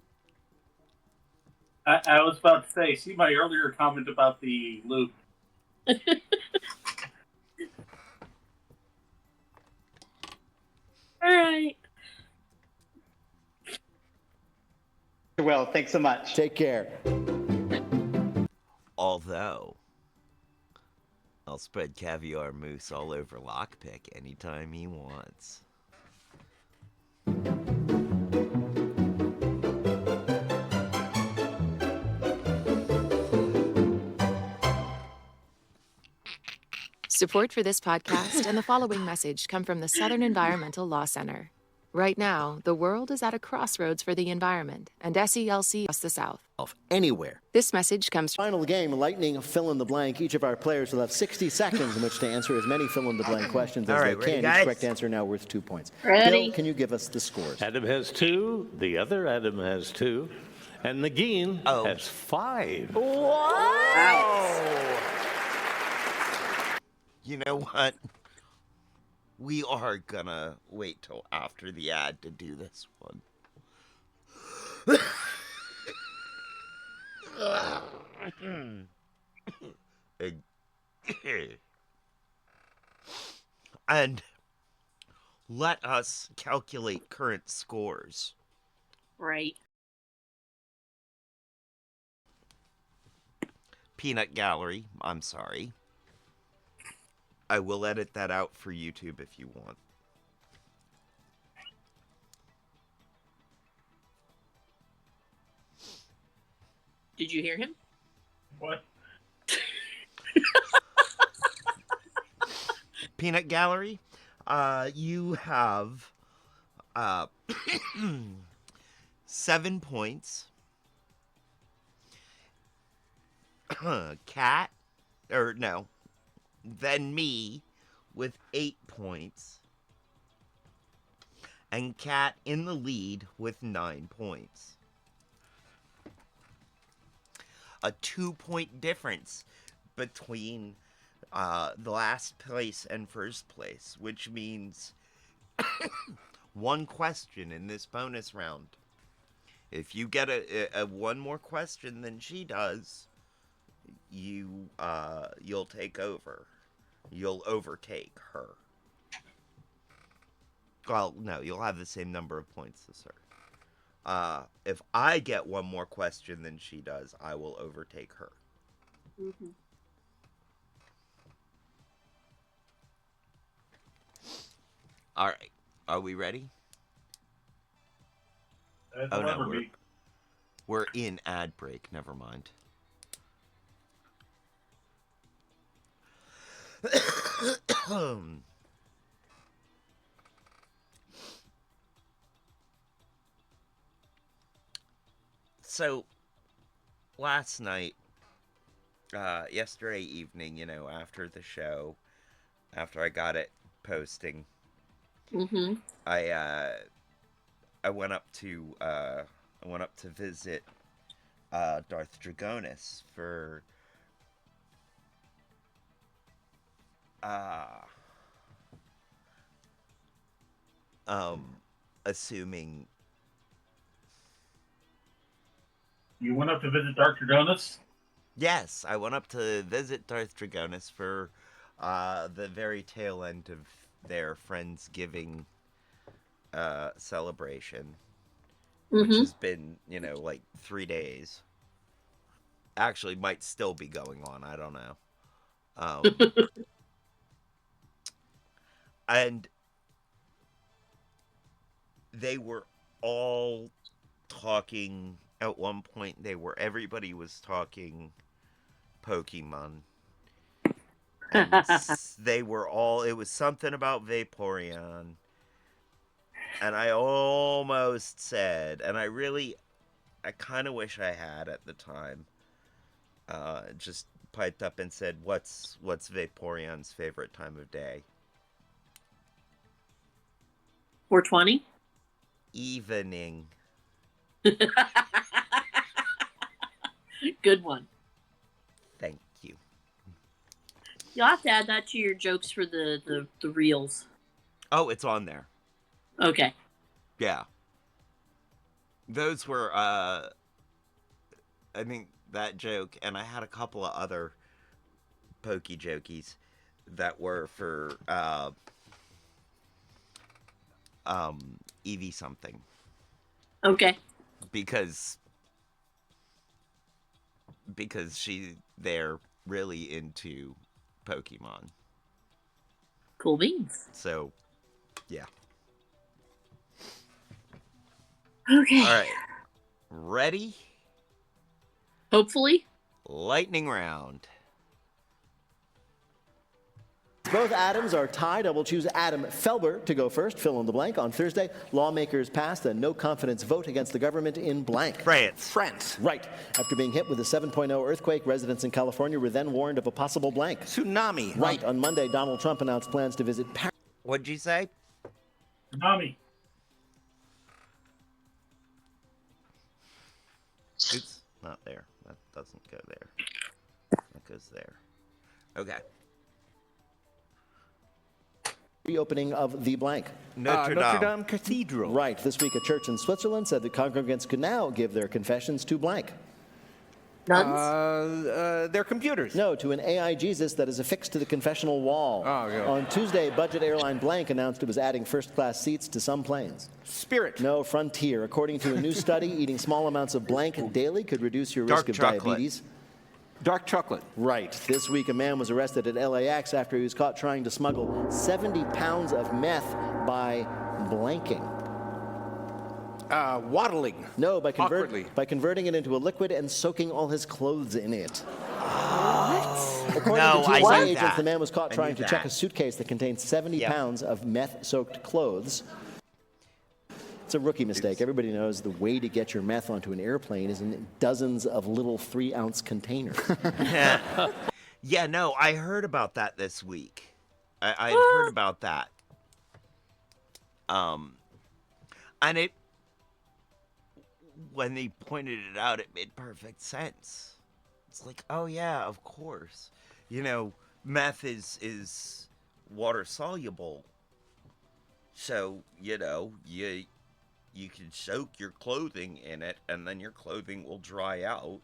I was about to say, see my earlier comment about the loop. All right. Well, thanks so much. Take care. Although, I'll spread caviar mousse all over Lockpick anytime he wants. Support for this podcast and the following message come from the Southern Environmental Law Center. Right now, the world is at a crossroads for the environment, and SELC across the South. Anywhere. This message comes from Final game, lightning fill in the blank. Each of our players will have 60 seconds in which to answer as many fill in the blank questions as they can. Each correct answer now worth 2 points. Ready? Bill, can you give us the scores? Adam has 2, the other Adam has 2, and Nagin has 5. You know what? We are gonna wait till after the ad to do this one. And let us calculate current scores. Right. Peanut Gallery, I'm sorry. I will edit that out for YouTube if you want. Did you hear him? What? Peanut Gallery, you have 7 points. Cat, or no, then me with 8 points. And Cat in the lead with 9 points. A 2-point difference between the last place and first place, which means 1 question in this bonus round. If you get a 1 more question than she does, you'll take over. You'll overtake her. Well, no, you'll have the same number of points as her. If I get 1 more question than she does, I will overtake her. Mm-hmm. All right. Are we ready? Oh, no, we're in ad break. Never mind. So, last night, yesterday evening, after the show, after I got it posting, Mm-hmm. I went up to visit Darth Dragonis for assuming. You went up to visit Darth Dragonis? Yes, I went up to visit Darth Dragonis for the very tail end of their Friendsgiving celebration, which has been, like 3 days. Actually, might still be going on. I don't know. And they were all talking. At one point, everybody was talking Pokemon. And they were all, it was something about Vaporeon. And I almost said, and I kind of wish I had at the time, just piped up and said, what's Vaporeon's favorite time of day? 420? Evening. Good one. Thank you. You'll have to add that to your jokes for the reels. Oh, it's on there. Okay. Yeah. Those were, I think that joke, and I had a couple of other pokey jokies that were for, Evie something. Okay. Because they're really into Pokemon. Cool beans. So, yeah. Okay. All right. Ready? Hopefully. Lightning round. Both Adams are tied. I will choose Adam Felber to go first. Fill in the blank. On Thursday, lawmakers passed a no-confidence vote against the government in blank. France. Right. After being hit with a 7.0 earthquake, residents in California were then warned of a possible blank. Tsunami. Right. On Monday, Donald Trump announced plans to visit Paris. What'd you say? Tsunami. It's not there. That doesn't go there. That goes there. Okay. Reopening of the blank. Notre Dame Cathedral. Right. This week, a church in Switzerland said that congregants could now give their confessions to blank. Nuns? Their computers. No, to an AI Jesus that is affixed to the confessional wall. Oh, yeah. On Tuesday, budget airline blank announced it was adding first-class seats to some planes. Spirit. No, Frontier. According to a new study, eating small amounts of blank daily could reduce your risk Dark of chocolate. diabetes. Dark chocolate. Right. This week, a man was arrested at LAX after he was caught trying to smuggle 70 pounds of meth by blanking. Waddling. No, by Awkwardly. converting it into a liquid and soaking all his clothes in it. What? According No, to I TSA knew agents, that. the man was caught I trying knew to check that. a suitcase that contained 70 Yep. pounds of meth-soaked clothes. It's a rookie mistake. Everybody knows the way to get your meth onto an airplane is in dozens of little 3-ounce containers. Yeah, no, I heard about that this week. I heard about that. And it, when they pointed it out, it made perfect sense. It's like, oh yeah, of course. You know, meth is water soluble. So, you know, you can soak your clothing in it and then your clothing will dry out.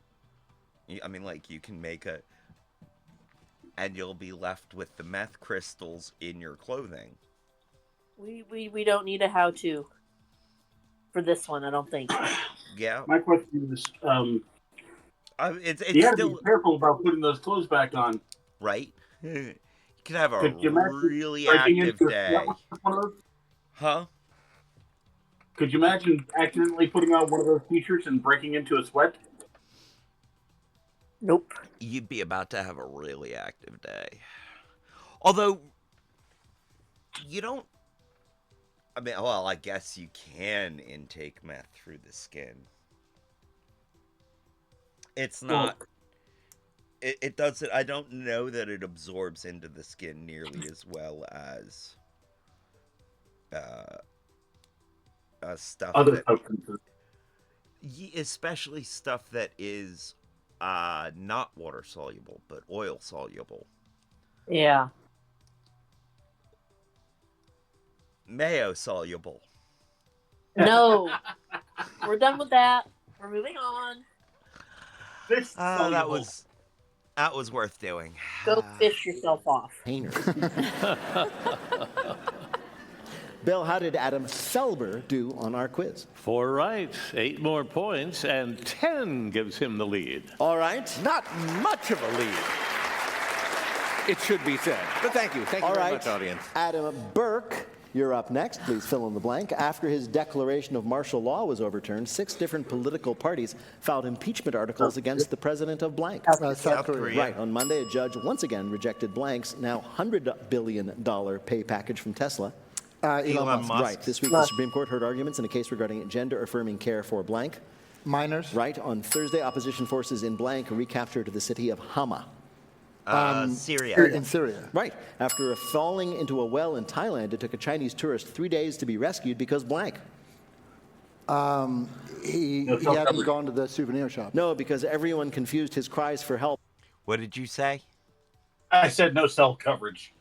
I mean, like, you can make and you'll be left with the meth crystals in your clothing. We don't need a how-to for this one, I don't think. Yeah. My question is, It's you have to still be careful about putting those clothes back on. right. You could have a Could you imagine really breaking active into a day. sweat with one of those? Huh? Could you imagine accidentally putting on one of those t-shirts and breaking into a sweat? Nope. You'd be about to have a really active day. Although, you don't. I mean, well, I guess you can intake meth through the skin. It's not. It doesn't. I don't know that it absorbs into the skin nearly as well as stuff Other that, substances. especially stuff that is not water soluble but oil soluble. Yeah. Mayo soluble. No. We're done with that. We're moving on. Fish That was worth doing. Go fish yourself off. Painter. Bill, how did Adam Felber do on our quiz? 4 right, 8 more points, and 10 gives him the lead. All right. Not much of a lead. It should be said. But thank you. Thank you All very right. much, audience. Adam Burke, you're up next. Please fill in the blank. After his declaration of martial law was overturned, 6 different political parties filed impeachment articles against the president of blank. South Korea. Right. On Monday, a judge once again rejected blank's now $100 billion pay package from Tesla. Elon Musk. Right. This week, the Supreme Court heard arguments in a case regarding gender-affirming care for blank. Minors. Right. On Thursday, opposition forces in blank recaptured the city of Hama. Syria. In Syria. Right. After falling into a well in Thailand, it took a Chinese tourist 3 days to be rescued because blank. He hadn't gone to the souvenir shop. No, because everyone confused his cries for help What did you say? I said no cell coverage.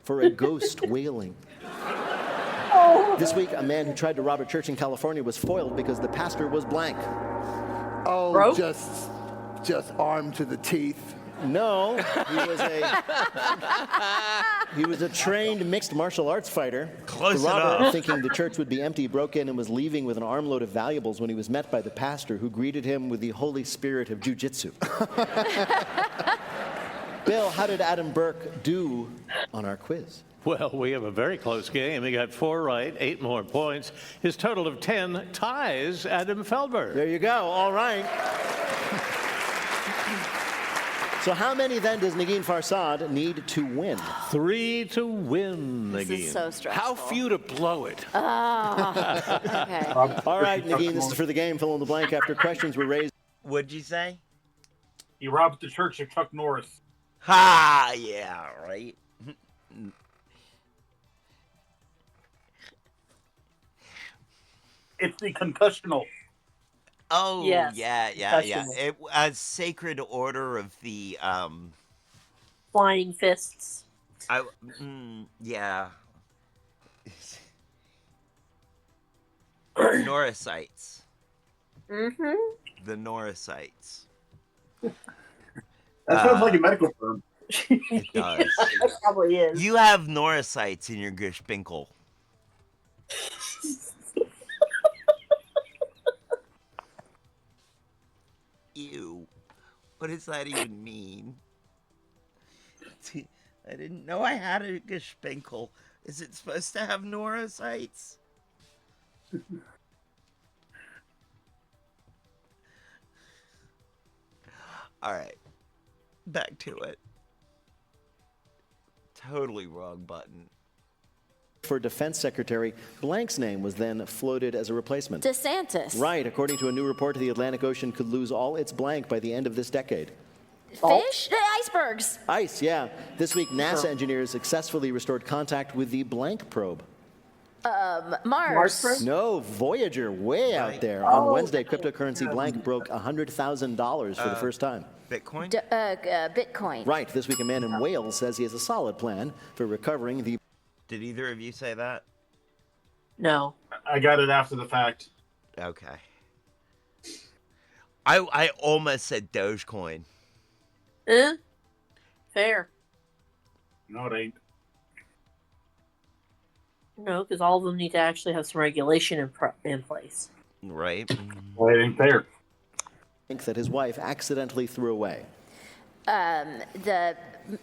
for a ghost wailing. This week, a man who tried to rob a church in California was foiled because the pastor was blank. Oh, Bro? just armed to the teeth. No, he was a trained mixed martial arts fighter. Close the robber, enough. thinking the church would be empty, broke in and was leaving with an armload of valuables when he was met by the pastor, who greeted him with the holy spirit of jiu-jitsu. Bill, how did Adam Burke do on our quiz? Well, we have a very close game. He got 4 right, 8 more points. His total of 10 ties Adam Felber. There you go. All right. So how many then does Negin Farsad need to win? 3 to win, This Negin. is so stressful. How few to blow it? Oh, okay. All right, Negin, this is for the game. Fill in the blank after questions were raised. What'd you say? He robbed the church of Chuck Norris. Ha! Yeah, right. It's the concussional. Oh, Yes, yeah. concussional. It a sacred order of the Flying fists. yeah. Norisites. Mm-hmm. The Norisites. That sounds like a medical term. It does. It probably is. You have Norisites in your Gushbinkle. Ew. What does that even mean? I didn't know I had a Gespinkel. Is it supposed to have neurocytes? All right. Back to it. Totally wrong button. For Defense Secretary, Blank's name was then floated as a replacement. DeSantis. Right. According to a new report, the Atlantic Ocean could lose all its blank by the end of this decade. Fish? Icebergs. Ice, yeah. This week, NASA engineers successfully restored contact with the Blank probe. Mars. No, Voyager, way out there. On Wednesday, cryptocurrency Blank broke $100,000 for the first time. Bitcoin? Bitcoin. Right. This week, a man in Wales says he has a solid plan for recovering the... Did either of you say that? No. I got it after the fact. Okay. I almost said Dogecoin. Fair. No, it ain't. No, because all of them need to actually have some regulation in place. Right. Well, it ain't fair. That his wife accidentally threw away. The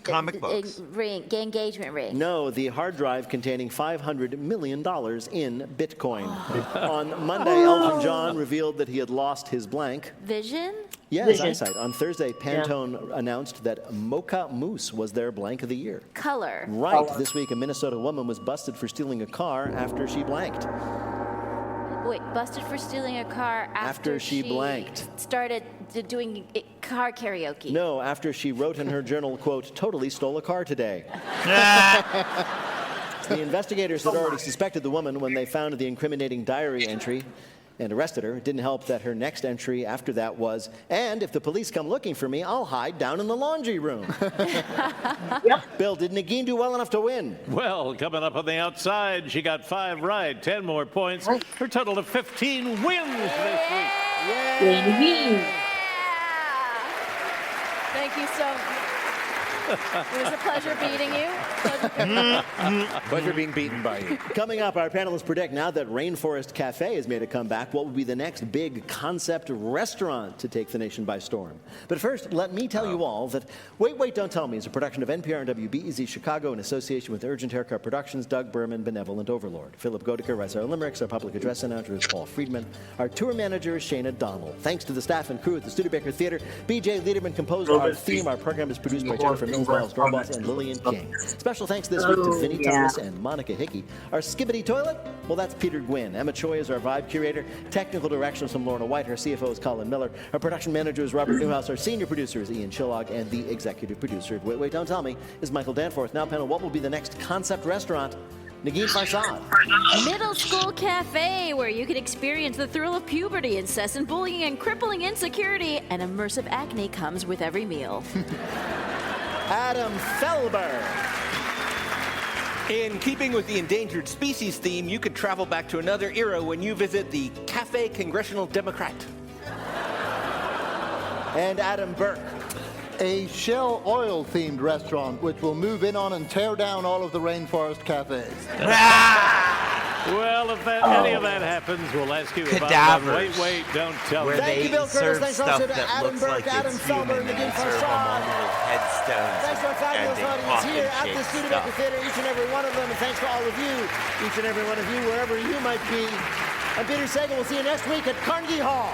comic books. Ring, engagement ring. No, the hard drive containing $500 million in Bitcoin. On Monday, Elton John revealed that he had lost his blank. Vision? Yeah, Vision. his eyesight. On Thursday, Pantone announced that Mocha Mousse was their blank of the year. Color. Right. This week, a Minnesota woman was busted for stealing a car after she blanked. Wait, busted for stealing a car after she blanked. Started doing car karaoke. No, after she wrote in her journal, quote, totally stole a car today. The investigators had already suspected the woman when they found the incriminating diary entry and arrested her. It didn't help that her next entry after that was, and if the police come looking for me, I'll hide down in the laundry room. Bill, did Nagin do well enough to win? Well, coming up on the outside, she got 5 right, 10 more points. Her total of 15 wins this week. Yay! Thank you so much. It was a pleasure beating you. Pleasure being beaten by you. Coming up, our panelists predict now that Rainforest Cafe has made a comeback, what will be the next big concept restaurant to take the nation by storm. But first, let me tell you all that Wait, Wait, Don't Tell Me is a production of NPR and WBEZ Chicago in association with Urgent Haircut Productions, Doug Berman, Benevolent Overlord. Philip Godeker writes our limericks. Our public address announcer is Paul Friedman. Our tour manager is Shana Donald. Thanks to the staff and crew at the Studebaker Theater. BJ Liederman composed our theme. Our program is produced by Jennifer Mills, Miles Dorboss, and Lillian King. Special thanks this week to Vinnie Thomas and Monica Hickey. Our Skibbity Toilet, well, that's Peter Gwynn. Emma Choi is our vibe curator. Technical direction is from Lorna White. Our CFO is Colin Miller. Our production manager is Robert Newhouse. Our senior producer is Ian Chillog. And the executive producer of Wait, Wait, Don't Tell Me is Michael Danforth. Now, panel, what will be the next concept restaurant? Nagin Farsad. Middle School Cafe, where you can experience the thrill of puberty, incessant bullying, and crippling insecurity, and immersive acne comes with every meal. Adam Felber. In keeping with the endangered species theme, you could travel back to another era when you visit the Cafe Congressional Democrat. And Adam Burke. A Shell oil-themed restaurant which will move in on and tear down all of the rainforest cafes. Well, if any of that happens, we'll ask you about Cadavers. Wait, Don't Tell Me. Where Thank they you, Bill Curtis. serve Thanks stuff also to that Adam looks Burke, like Adam it's Felber, human, and Nagin and serve them on Farsad. little headstones. Thanks to our fabulous and audience here at the coffin-shaped Studebaker stuff. Theater, each and every one of them, and thanks to all of you, each and every one of you, wherever you might be. I'm Peter Sagal. We'll see you next week at Carnegie Hall.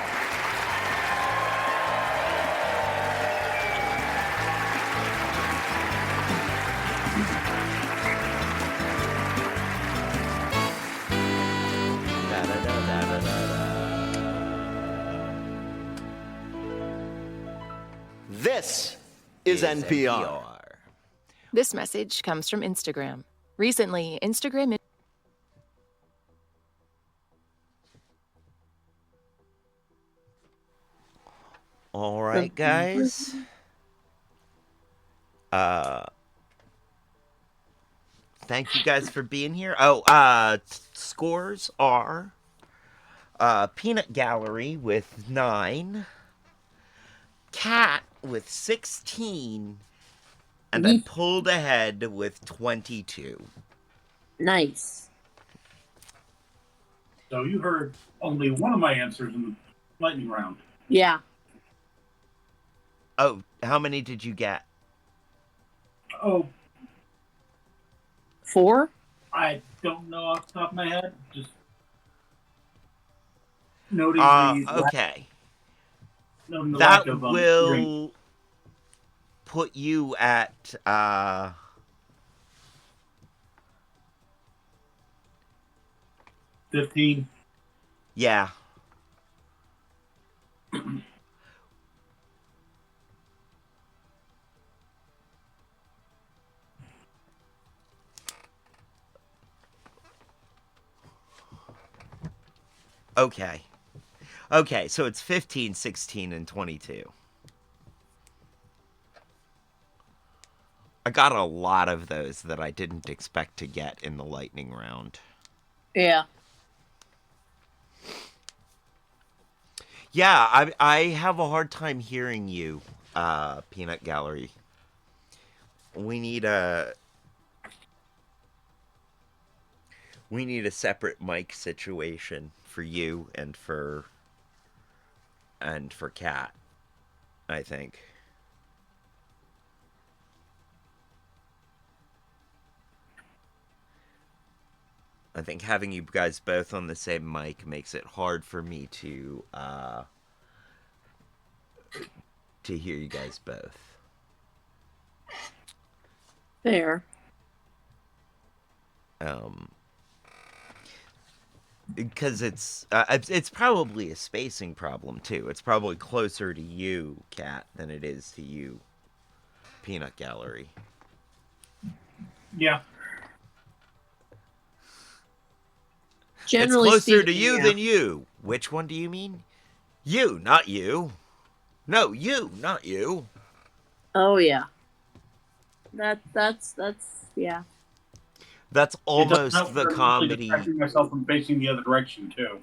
This is NPR. This message comes from Instagram. Recently, Instagram... All right, guys. Thank you guys for being here. Scores are Peanut Gallery with 9, Cat with 16, and I pulled ahead with 22. Nice. So you heard only one of my answers in the lightning round. Yeah. Oh, how many did you get? Oh, 4? I don't know off the top of my head. Just noting the Okay. noting the That lack of drink. will put you at 15. Yeah. Okay. Okay, so it's 15, 16, and 22. I got a lot of those that I didn't expect to get in the lightning round. Yeah. Yeah, I have a hard time hearing you, Peanut Gallery. We need a separate mic situation for you and for Kat, I think. I think having you guys both on the same mic makes it hard for me to hear you guys both. Fair. Because it's probably a spacing problem too. It's probably closer to you, Kat, than it is to you, Peanut Gallery. Yeah. Generally it's closer speaking, to you yeah. than you. Which one do you mean? You, not you. No, you, not you. Oh yeah. That's yeah. That's It doesn't almost help the that I'm usually comedy. distracting myself from facing the other direction too.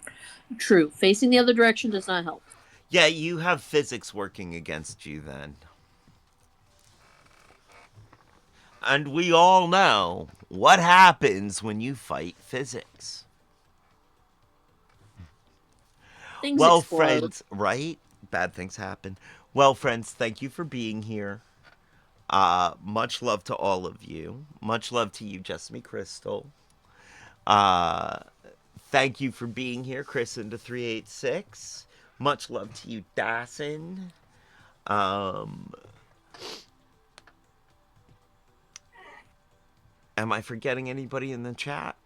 True. Facing the other direction does not help. Yeah, you have physics working against you then. And we all know what happens when you fight physics. Things Well, explode. friends, right? Bad things happen. Well, friends, thank you for being here. Much love to all of you. Much love to you, Just Me Crystal. Thank you for being here, Chris into 386. Much love to you, Dawson. Am I forgetting anybody in the chat?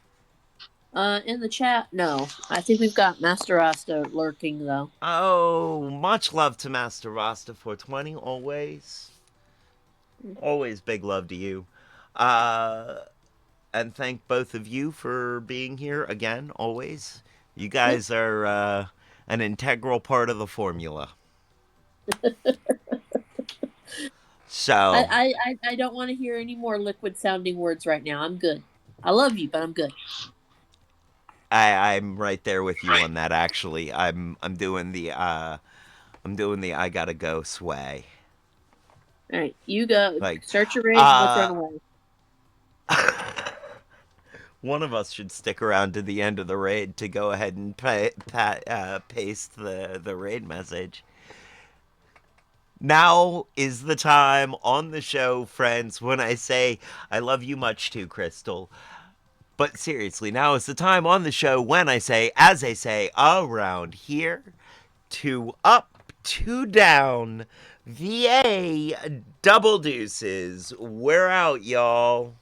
In the chat, no. I think we've got Master Rasta lurking though. Oh, much love to Master Rasta 420, always. Always big love to you. And thank both of you for being here again, always. You guys are an integral part of the formula. So I don't want to hear any more liquid sounding words right now. I'm good. I love you, but I'm good. I'm right there with you on that. Actually, I'm doing the I gotta go sway. All right, you go. Like, Start your raid. Let's run away. One of us should stick around to the end of the raid to go ahead and paste the raid message. Now is the time on the show, friends, when I say I love you much too, Crystal. But seriously, now is the time on the show when I say, as I say around here, 2 up, 2 down, VA, double deuces. We're out, y'all.